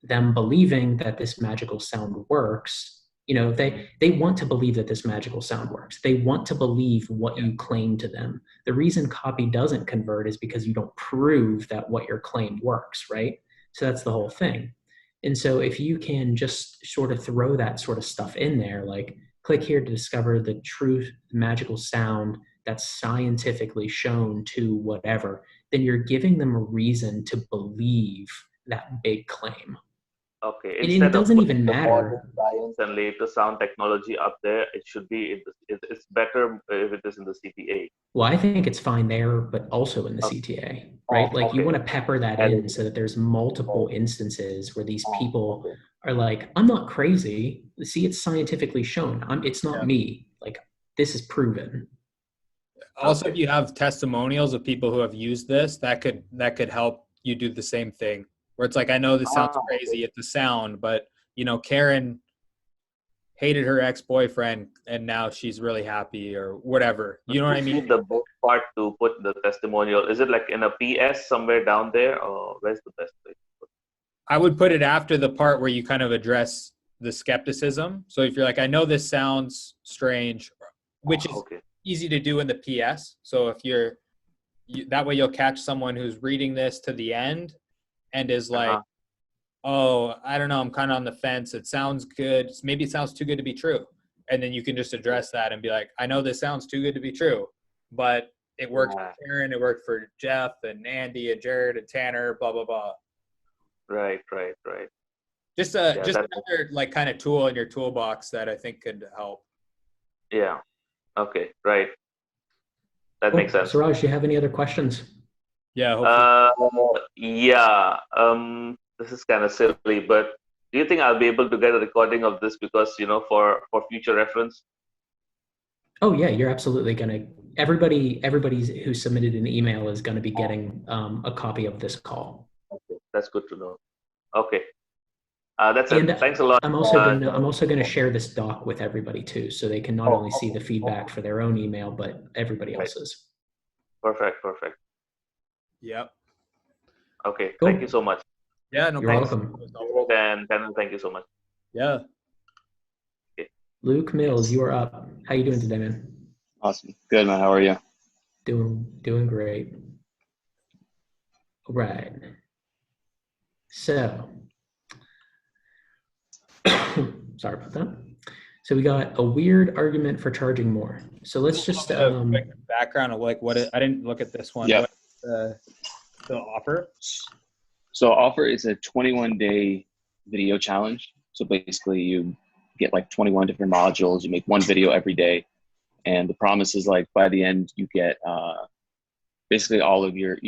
them believing that this magical sound works. You know, they want to believe that this magical sound works. They want to believe what you claim to them. The reason copy doesn't convert is because you don't prove that what your claim works, right? So that's the whole thing. And so if you can just sort of throw that sort of stuff in there, like click here to discover the true magical sound that's scientifically shown to whatever, then you're giving them a reason to believe that big claim. Okay. And it Instead of doesn't putting even the matter. modern science and later sound technology up there, it should be. It's better if it is in the CTA. Well, I think it's fine there, but also in the Okay. CTA, right? Like you Okay. want to pepper that And- in so that there's multiple instances where these people are like, I'm not crazy. See, it's scientifically shown. It's not me. Like this is proven. Also, if you have testimonials of people who have used this, that could help you do the same thing. Where it's like, I know this sounds crazy at the sound, but you know, Karen hated her ex-boyfriend and now she's really happy or whatever. You know what I mean? The best part to put the testimonial, is it like in a PS somewhere down there, or where's the best place to put it? I would put it after the part where you kind of address the skepticism. So if you're like, I know this sounds strange, which is easy to do in the PS. So if that way you'll catch someone who's reading this to the end and is like, oh, I don't know, I'm kind of on the fence. It sounds good. Maybe it sounds too good to be true. And then you can just address that and be like, I know this sounds too good to be true, but it worked for Karen, it worked for Jeff and Andy and Jared and Tanner, blah, blah, blah. Right. Just another like kind of tool in your toolbox that I think could help. Yeah. Okay. Right. That Cool. makes sense. Suraj, do you have any other questions? Yeah. Yeah. This is kind of silly, but do you think I'll be able to get a recording of this because, you know, for future reference? Oh yeah, you're absolutely gonna. Everybody who submitted an email is going to be getting a copy of this call. Okay. That's good to know. Okay. That's it. And Thanks a lot. I'm also gonna share this doc with everybody too, so they can not only see the feedback for their own email, but everybody else's. Perfect. Yep. Okay. Cool. Thank you so much. Yeah, no, You're thanks. welcome. And thank you so much. Yeah. Luke Mills, you are up. How you doing today, man? Awesome. Good, man. How are you? Doing great. All right. So, sorry about that. So we got a weird argument for charging more. So let's just quick background of like I didn't look at this one. Yeah. What's the offer? So offer is a 21-day video challenge. So basically you get like 21 different modules. You make one video every day. And the promise is like by the end, you get basically all of your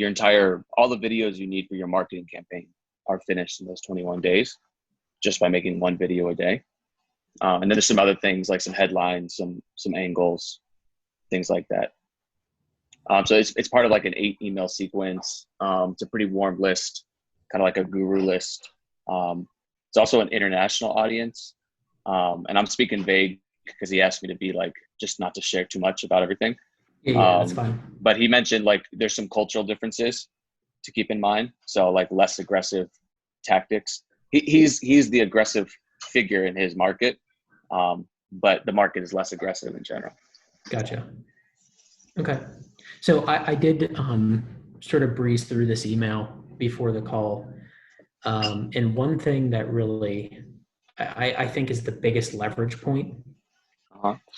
all the videos you need for your marketing campaign are finished in those 21 days just by making one video a day. And then there's some other things like some headlines, some angles, things like that. So it's part of like an 8 email sequence. It's a pretty warm list, kind of like a guru list. It's also an international audience. And I'm speaking vague because he asked me to be like, just not to share too much about everything. Yeah, that's fine. But he mentioned like there's some cultural differences to keep in mind. So like less aggressive tactics. He's the aggressive figure in his market. But the market is less aggressive in general. Gotcha. Okay. So I did sort of breeze through this email before the call. And one thing that really I think is the biggest leverage point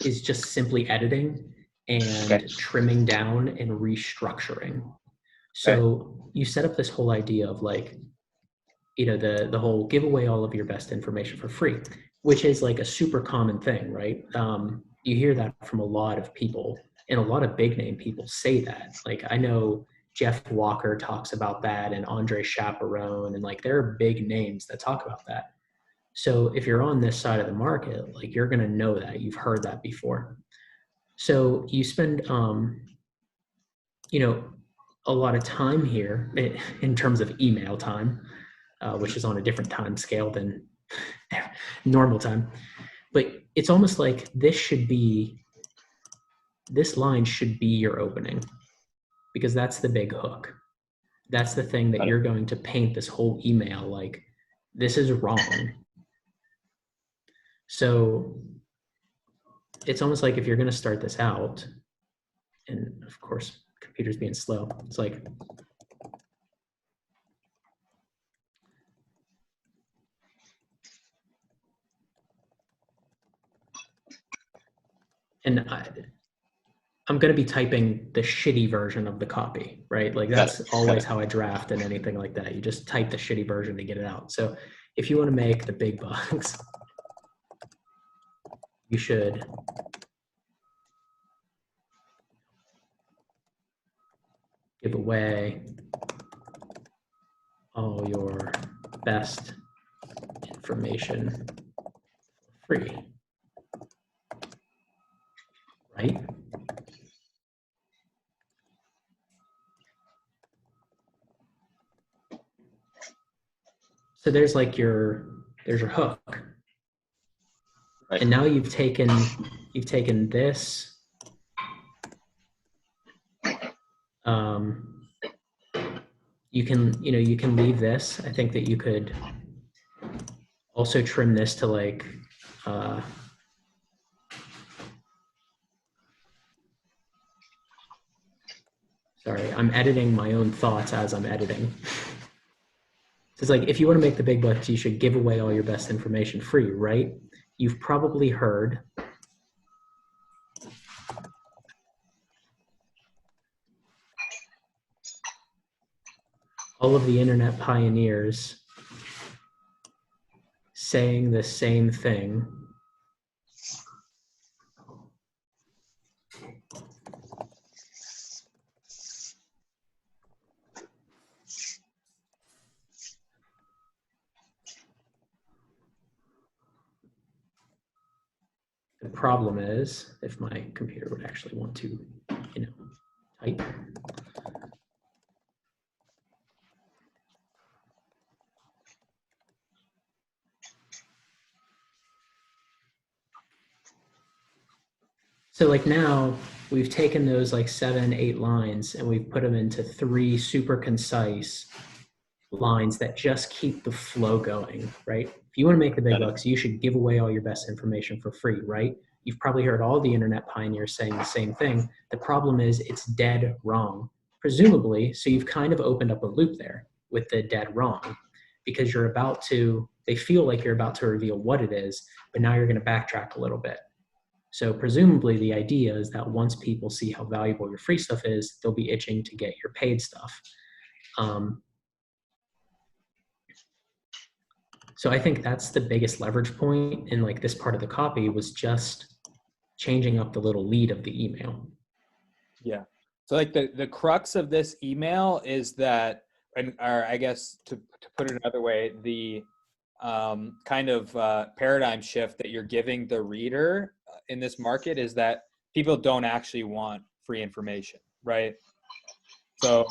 is just simply editing and trimming down and restructuring. So you set up this whole idea of like, you know, the whole give away all of your best information for free, which is like a super common thing, right? You hear that from a lot of people, and a lot of big name people say that. Like I know Jeff Walker talks about that, and Andre Chaperone, and like there are big names that talk about that. So if you're on this side of the market, like you're going to know that, you've heard that before. So you spend, you know, a lot of time here in terms of email time, which is on a different time scale than normal time. But it's almost like this line should be your opening, because that's the big hook. That's the thing that you're going to paint this whole email like, this is wrong. So it's almost like if you're going to start this out, and of course, computer's being slow, it's like, and I'm going to be typing the shitty version of the copy, right? Like that's always how I draft and anything like that. You just type the shitty version to get it out. So if you want to make the big bucks, you should give away all your best information free, right? So there's like there's your hook. Right. And now you've taken this, you can leave this. I think that you could also trim this to like, sorry, I'm editing my own thoughts as I'm editing. So it's like, if you want to make the big bucks, you should give away all your best information free, right? You've probably heard all of the internet pioneers saying the same thing. The problem is, if my computer would actually want to, type. So like now we've taken those like 7, 8 lines and we've put them into 3 super concise lines that just keep the flow going, right? If you want to make the big bucks, you should give away all your best information for free, right? You've probably heard all the internet pioneers saying the same thing. The problem is it's dead wrong, presumably. So you've kind of opened up a loop there with the dead wrong, because they feel like you're about to reveal what it is, but now you're going to backtrack a little bit. So presumably the idea is that once people see how valuable your free stuff is, they'll be itching to get your paid stuff. So I think that's the biggest leverage point in like this part of the copy, was just changing up the little lead of the email. Yeah. So like the crux of this email is that, or I guess to put it another way, the kind of paradigm shift that you're giving the reader in this market is that people don't actually want free information, right? So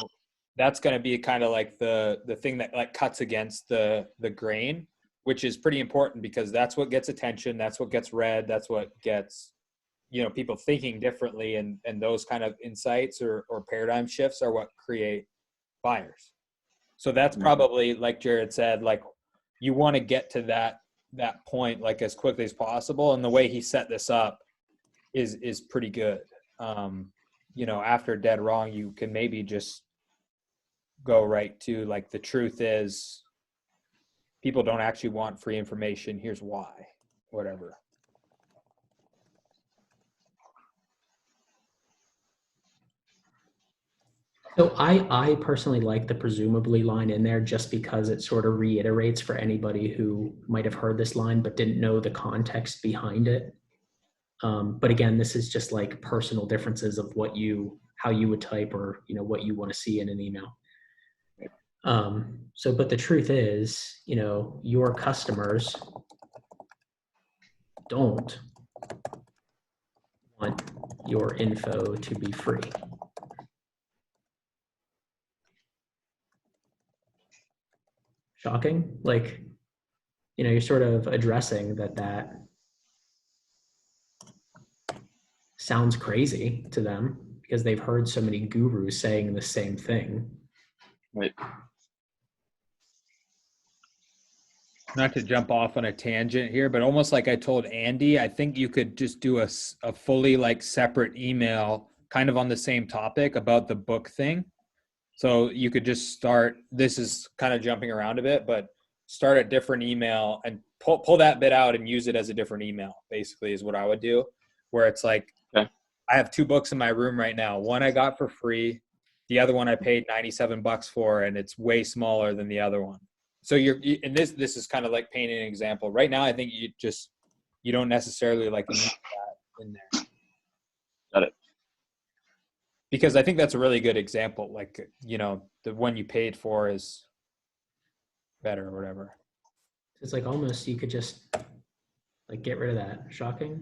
that's going to be kind of like the thing that like cuts against the grain, which is pretty important, because that's what gets attention, that's what gets read, that's what gets, people thinking differently, and those kind of insights or paradigm shifts are what create buyers. So that's probably, like Jared said, like you want to get to that point like as quickly as possible, and the way he set this up is pretty good. After dead wrong, you can maybe just go right to like, the truth is people don't actually want free information, here's why, whatever. So I personally like the presumably line in there, just because it sort of reiterates for anybody who might have heard this line but didn't know the context behind it. But again, this is just like personal differences of how you would type, or what you want to see in an email. But the truth is, your customers don't want your info to be free. Shocking? Like, you're sort of addressing that sounds crazy to them because they've heard so many gurus saying the same thing. Right. not to jump off on a tangent here, but almost like I told Andy, I think you could just do a fully like separate email kind of on the same topic about the book thing. So you could just start, this is kind of jumping around a bit, but start a different email and pull that bit out and use it as a different email, basically is what I would do, where it's like, Okay. I have 2 books in my room right now. One I got for free. The other one I paid $97 for, and it's way smaller than the other one. So and this is kind of like painting an example. Right now, I think you don't necessarily like need that in there. Got it. Because I think that's a really good example. Like, you know, the one you paid for is better or whatever. It's like almost you could just like get rid of that. Shocking.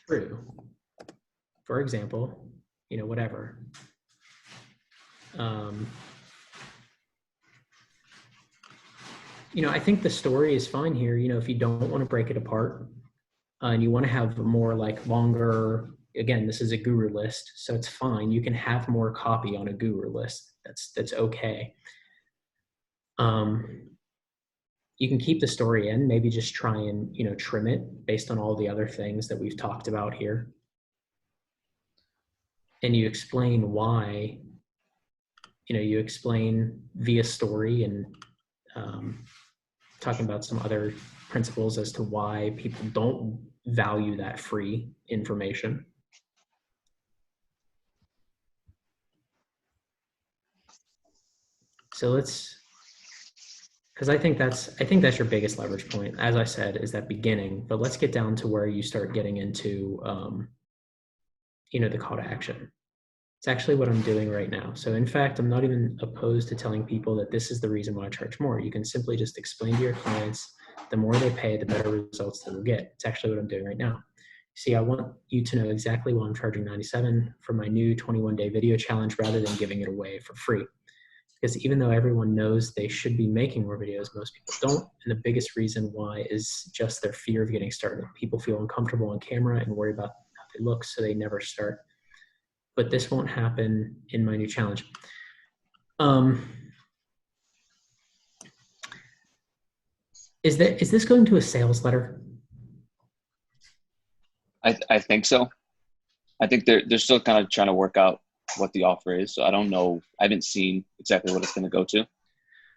True. For example, you know, whatever. You know, I think the story is fine here. You know, if you don't want to break it apart and you want to have more like longer, again, this is a guru list, so it's fine. You can have more copy on a guru list. That's okay. You can keep the story in, maybe just try and, you know, trim it based on all the other things that we've talked about here. And you explain why, you know, you explain via story and talking about some other principles as to why people don't value that free information. So let's, because I think that's your biggest leverage point, as I said, is that beginning. But let's get down to where you start getting into, you know, the call to action. It's actually what I'm doing right now. So in fact, I'm not even opposed to telling people that this is the reason why I charge more. You can simply just explain to your clients, the more they pay, the better results they will get. It's actually what I'm doing right now. See, I want you to know exactly why I'm charging $97 for my new 21-day video challenge rather than giving it away for free. Because even though everyone knows they should be making more videos, most people don't. And the biggest reason why is just their fear of getting started. People feel uncomfortable on camera and worry about how they look, so they never start. But this won't happen in my new challenge. Is this going to a sales letter? I think so. I think they're still kind of trying to work out what the offer is. So I don't know. I haven't seen exactly what it's going to go to.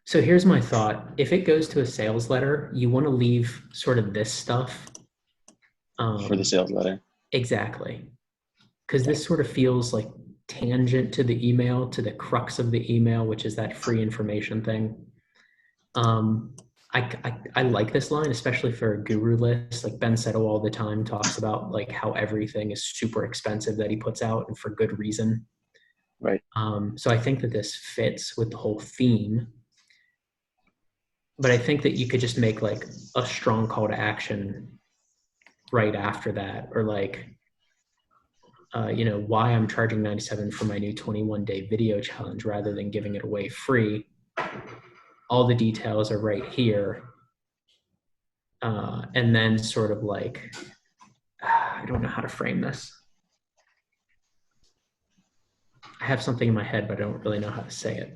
So here's my thought. If it goes to a sales letter, you want to leave sort of this stuff. For the sales letter. Exactly. Because this sort of feels like tangent to the email, to the crux of the email, which is that free information thing. I like this line, especially for a guru list. Like Ben Settle all the time talks about like how everything is super expensive that he puts out, and for good reason. Right. So I think that this fits with the whole theme. But I think that you could just make like a strong call to action right after that, or like, you know, why I'm charging $97 for my new 21-day video challenge rather than giving it away free. All the details are right here. And then sort of like, I don't know how to frame this. I have something in my head, but I don't really know how to say it.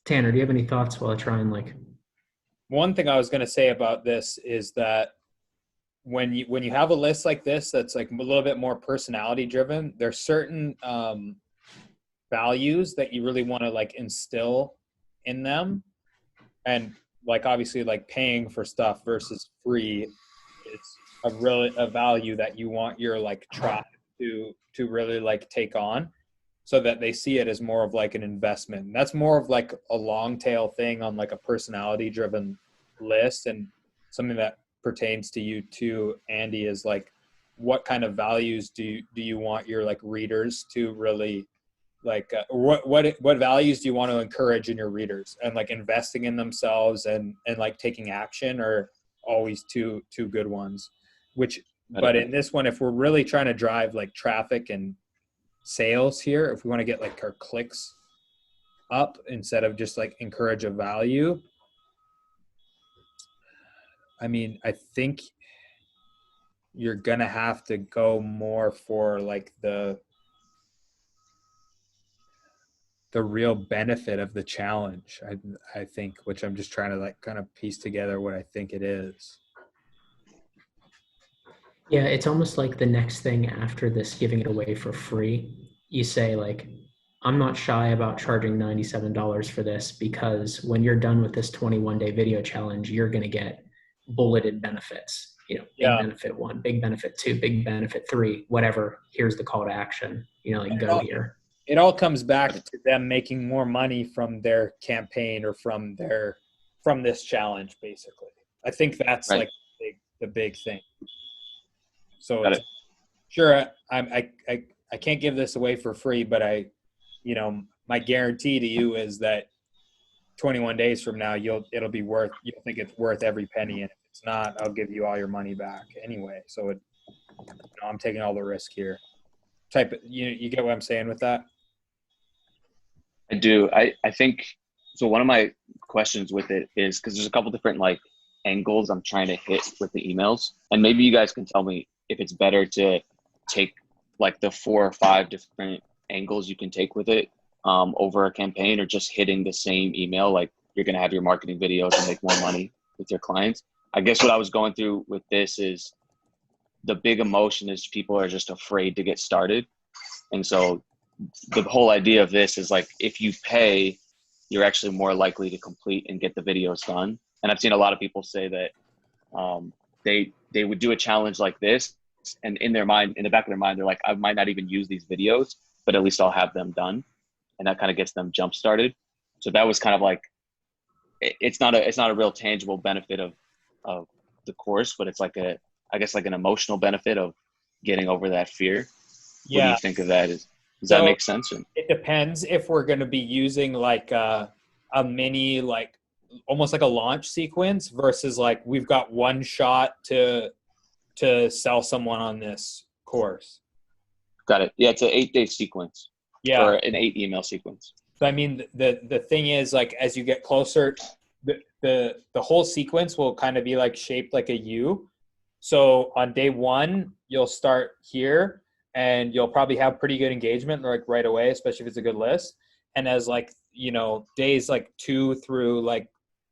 Tanner, do you have any thoughts while I try and like? One thing I was going to say about this is that when you have a list like this that's like a little bit more personality driven, there's certain values that you really want to like instill in them. And like obviously like paying for stuff versus free is a value that you want your like tribe to really like take on, so that they see it as more of like an investment. And that's more of like a long tail thing on like a personality driven list. And something that pertains to you too, Andy, is like, what kind of values do you want your like readers to really like, what values do you want to encourage in your readers? And like investing in themselves and like taking action are always two good ones. But in this one, if we're really trying to drive like traffic and sales here, if we want to get like our clicks up instead of just like encourage a value, I mean, I think you're gonna have to go more for like the the real benefit of the challenge. I think, which I'm just trying to like kind of piece together what I think it is. Yeah, it's almost like the next thing after this giving it away for free. You say like, I'm not shy about charging $97 for this because when you're done with this 21-day video challenge, you're going to get bulleted benefits. You know, big benefit 1, big benefit 2, big benefit 3, whatever. Here's the call to action. You know, like go here. It all comes back to them making more money from their campaign or from this challenge, basically. I think that's Right. like the big thing. So Got it's, sure, I can't give this away for free, but my guarantee to you is that 21 days from now, you'll think it's worth every penny. And if it's not, I'll give you all your money back anyway. So I'm taking all the risk here. You get what I'm saying with that? I do. I think so. One of my questions with it is because there's a couple different like angles I'm trying to hit with the emails, and maybe you guys can tell me if it's better to take like the 4 or 5 different angles you can take with it over a campaign, or just hitting the same email. Like you're going to have your marketing videos and make more money with your clients. I guess what I was going through with this is the big emotion is people are just afraid to get started. And so the whole idea of this is like, if you pay, you're actually more likely to complete and get the videos done. And I've seen a lot of people say that they would do a challenge like this, and in the back of their mind, they're like, I might not even use these videos, but at least I'll have them done. And that kind of gets them jump started. So that was kind of like, it's not a real tangible benefit of the course, but it's like I guess like an emotional benefit of getting over that fear. Yeah. What do you think of that? Does that make sense? It depends if we're going to be using like a mini, like almost like a launch sequence versus like we've got one shot to sell someone on this course. Got it. Yeah, it's an 8-day sequence. Yeah. Or an 8 email sequence. So I mean, the thing is, like, as you get closer, the whole sequence will kind of be like shaped like a U. So on day 1, you'll start here, and you'll probably have pretty good engagement like right away, especially if it's a good list. And as like, days like 2 through like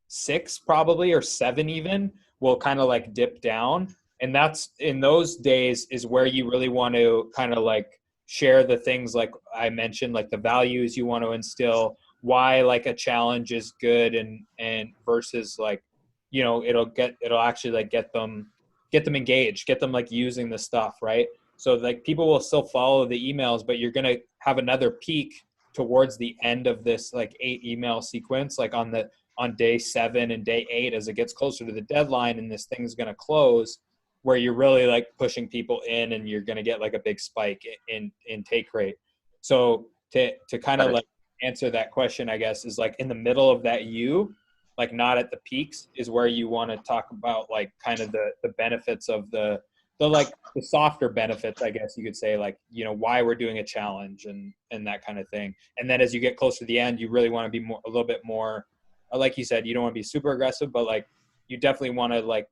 6 probably, or 7 even, will kind of like dip down. And that's in those days is where you really want to kind of like share the things like I mentioned, like the values you want to instill, why like a challenge is good, and versus like, it'll actually like get them engaged, get them like using the stuff, right? So like people will still follow the emails, but you're going to have another peak towards the end of this like 8 email sequence, like on day 7 and day 8, as it gets closer to the deadline and this thing's going to close, where you're really like pushing people in, and you're going to get like a big spike in take rate. So to kind of like answer that question, I guess, is like in the middle of that U, like not at the peaks, is where you want to talk about like kind of the benefits of the like the softer benefits, I guess you could say, like, why we're doing a challenge and that kind of thing. And then as you get closer to the end, you really want to be a little bit more, like you said, you don't want to be super aggressive, but like you definitely want to like,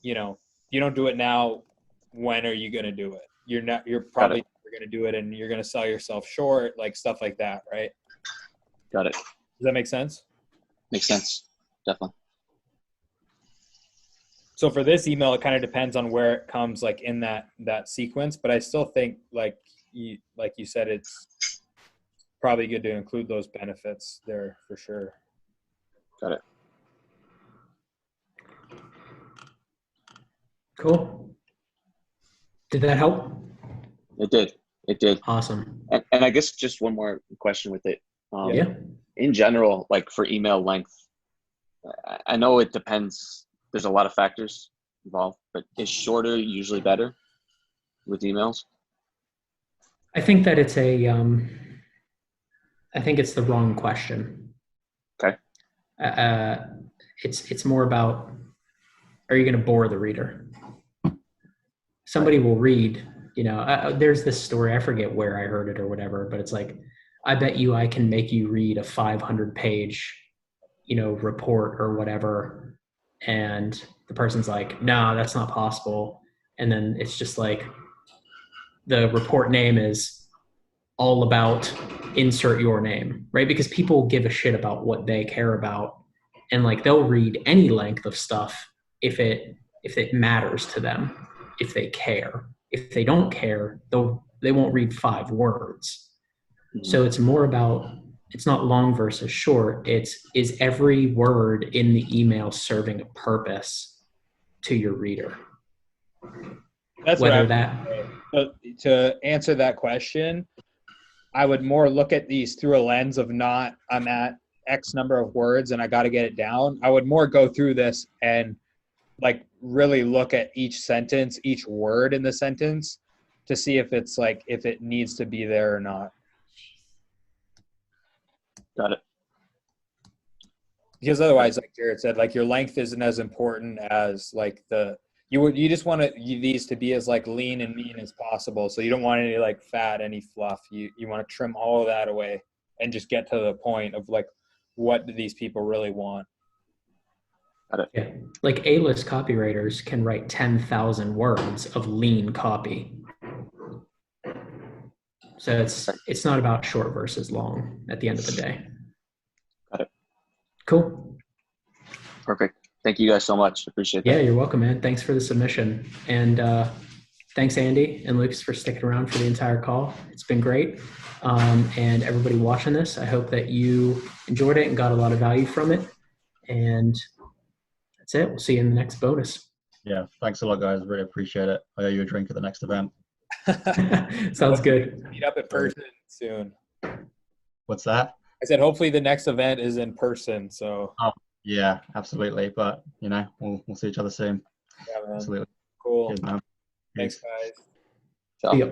you don't do it now, when are you going to do it? You're probably never going to do it, and you're going to sell yourself short, like stuff like that, right? Got it. Does that make sense? Makes sense. Definitely. So for this email, it kind of depends on where it comes like in that sequence, but I still think like you said, it's probably good to include those benefits there for sure. Got it. Cool. Did that help? It did. Awesome. And I guess just one more question with it. Yeah. In general, like for email length, I know it depends. There's a lot of factors involved, but is shorter usually better with emails? I think that it's I think it's the wrong question. Okay. It's more about, are you going to bore the reader? Somebody will read, there's this story, I forget where I heard it or whatever, but it's like, I bet you I can make you read a 500-page, report or whatever. And the person's like, no, that's not possible. And then it's just like, the report name is all about insert your name, right? Because people give a shit about what they care about, and like they'll read any length of stuff if it matters to them, if they care. If they don't care, they won't read 5 words. So it's more about, it's not long versus short. Is every word in the email serving a purpose to your reader? That's Whether what that. To answer that question, I would more look at these through a lens of not, I'm at X number of words and I got to get it down. I would more go through this and like really look at each sentence, each word in the sentence to see if it's like, if it needs to be there or not. Got it. Because otherwise, like Jared said, like your length isn't as important as like you just want these to be as like lean and mean as possible. So you don't want any like fat, any fluff. You want to trim all of that away and just get to the point of like, what do these people really want? Got it. Yeah. Like A-list copywriters can write 10,000 words of lean copy. So it's not about short versus long at the end of the day. Got it. Cool. Perfect. Thank you guys so much. Appreciate that. Yeah, you're welcome, man. Thanks for the submission. And thanks, Andy and Lucas, for sticking around for the entire call. It's been great. And everybody watching this, I hope that you enjoyed it and got a lot of value from it. And that's it. We'll see you in the next bonus. Yeah, thanks a lot, guys. Really appreciate it. I owe you a drink at the next event. Sounds good. Meet up in person soon. What's that? I said, hopefully the next event is in person. So Yeah, absolutely. But you know, we'll see each other soon. yeah, man. Absolutely. Cool. Cheers, man. Thanks, guys. Ciao. See ya.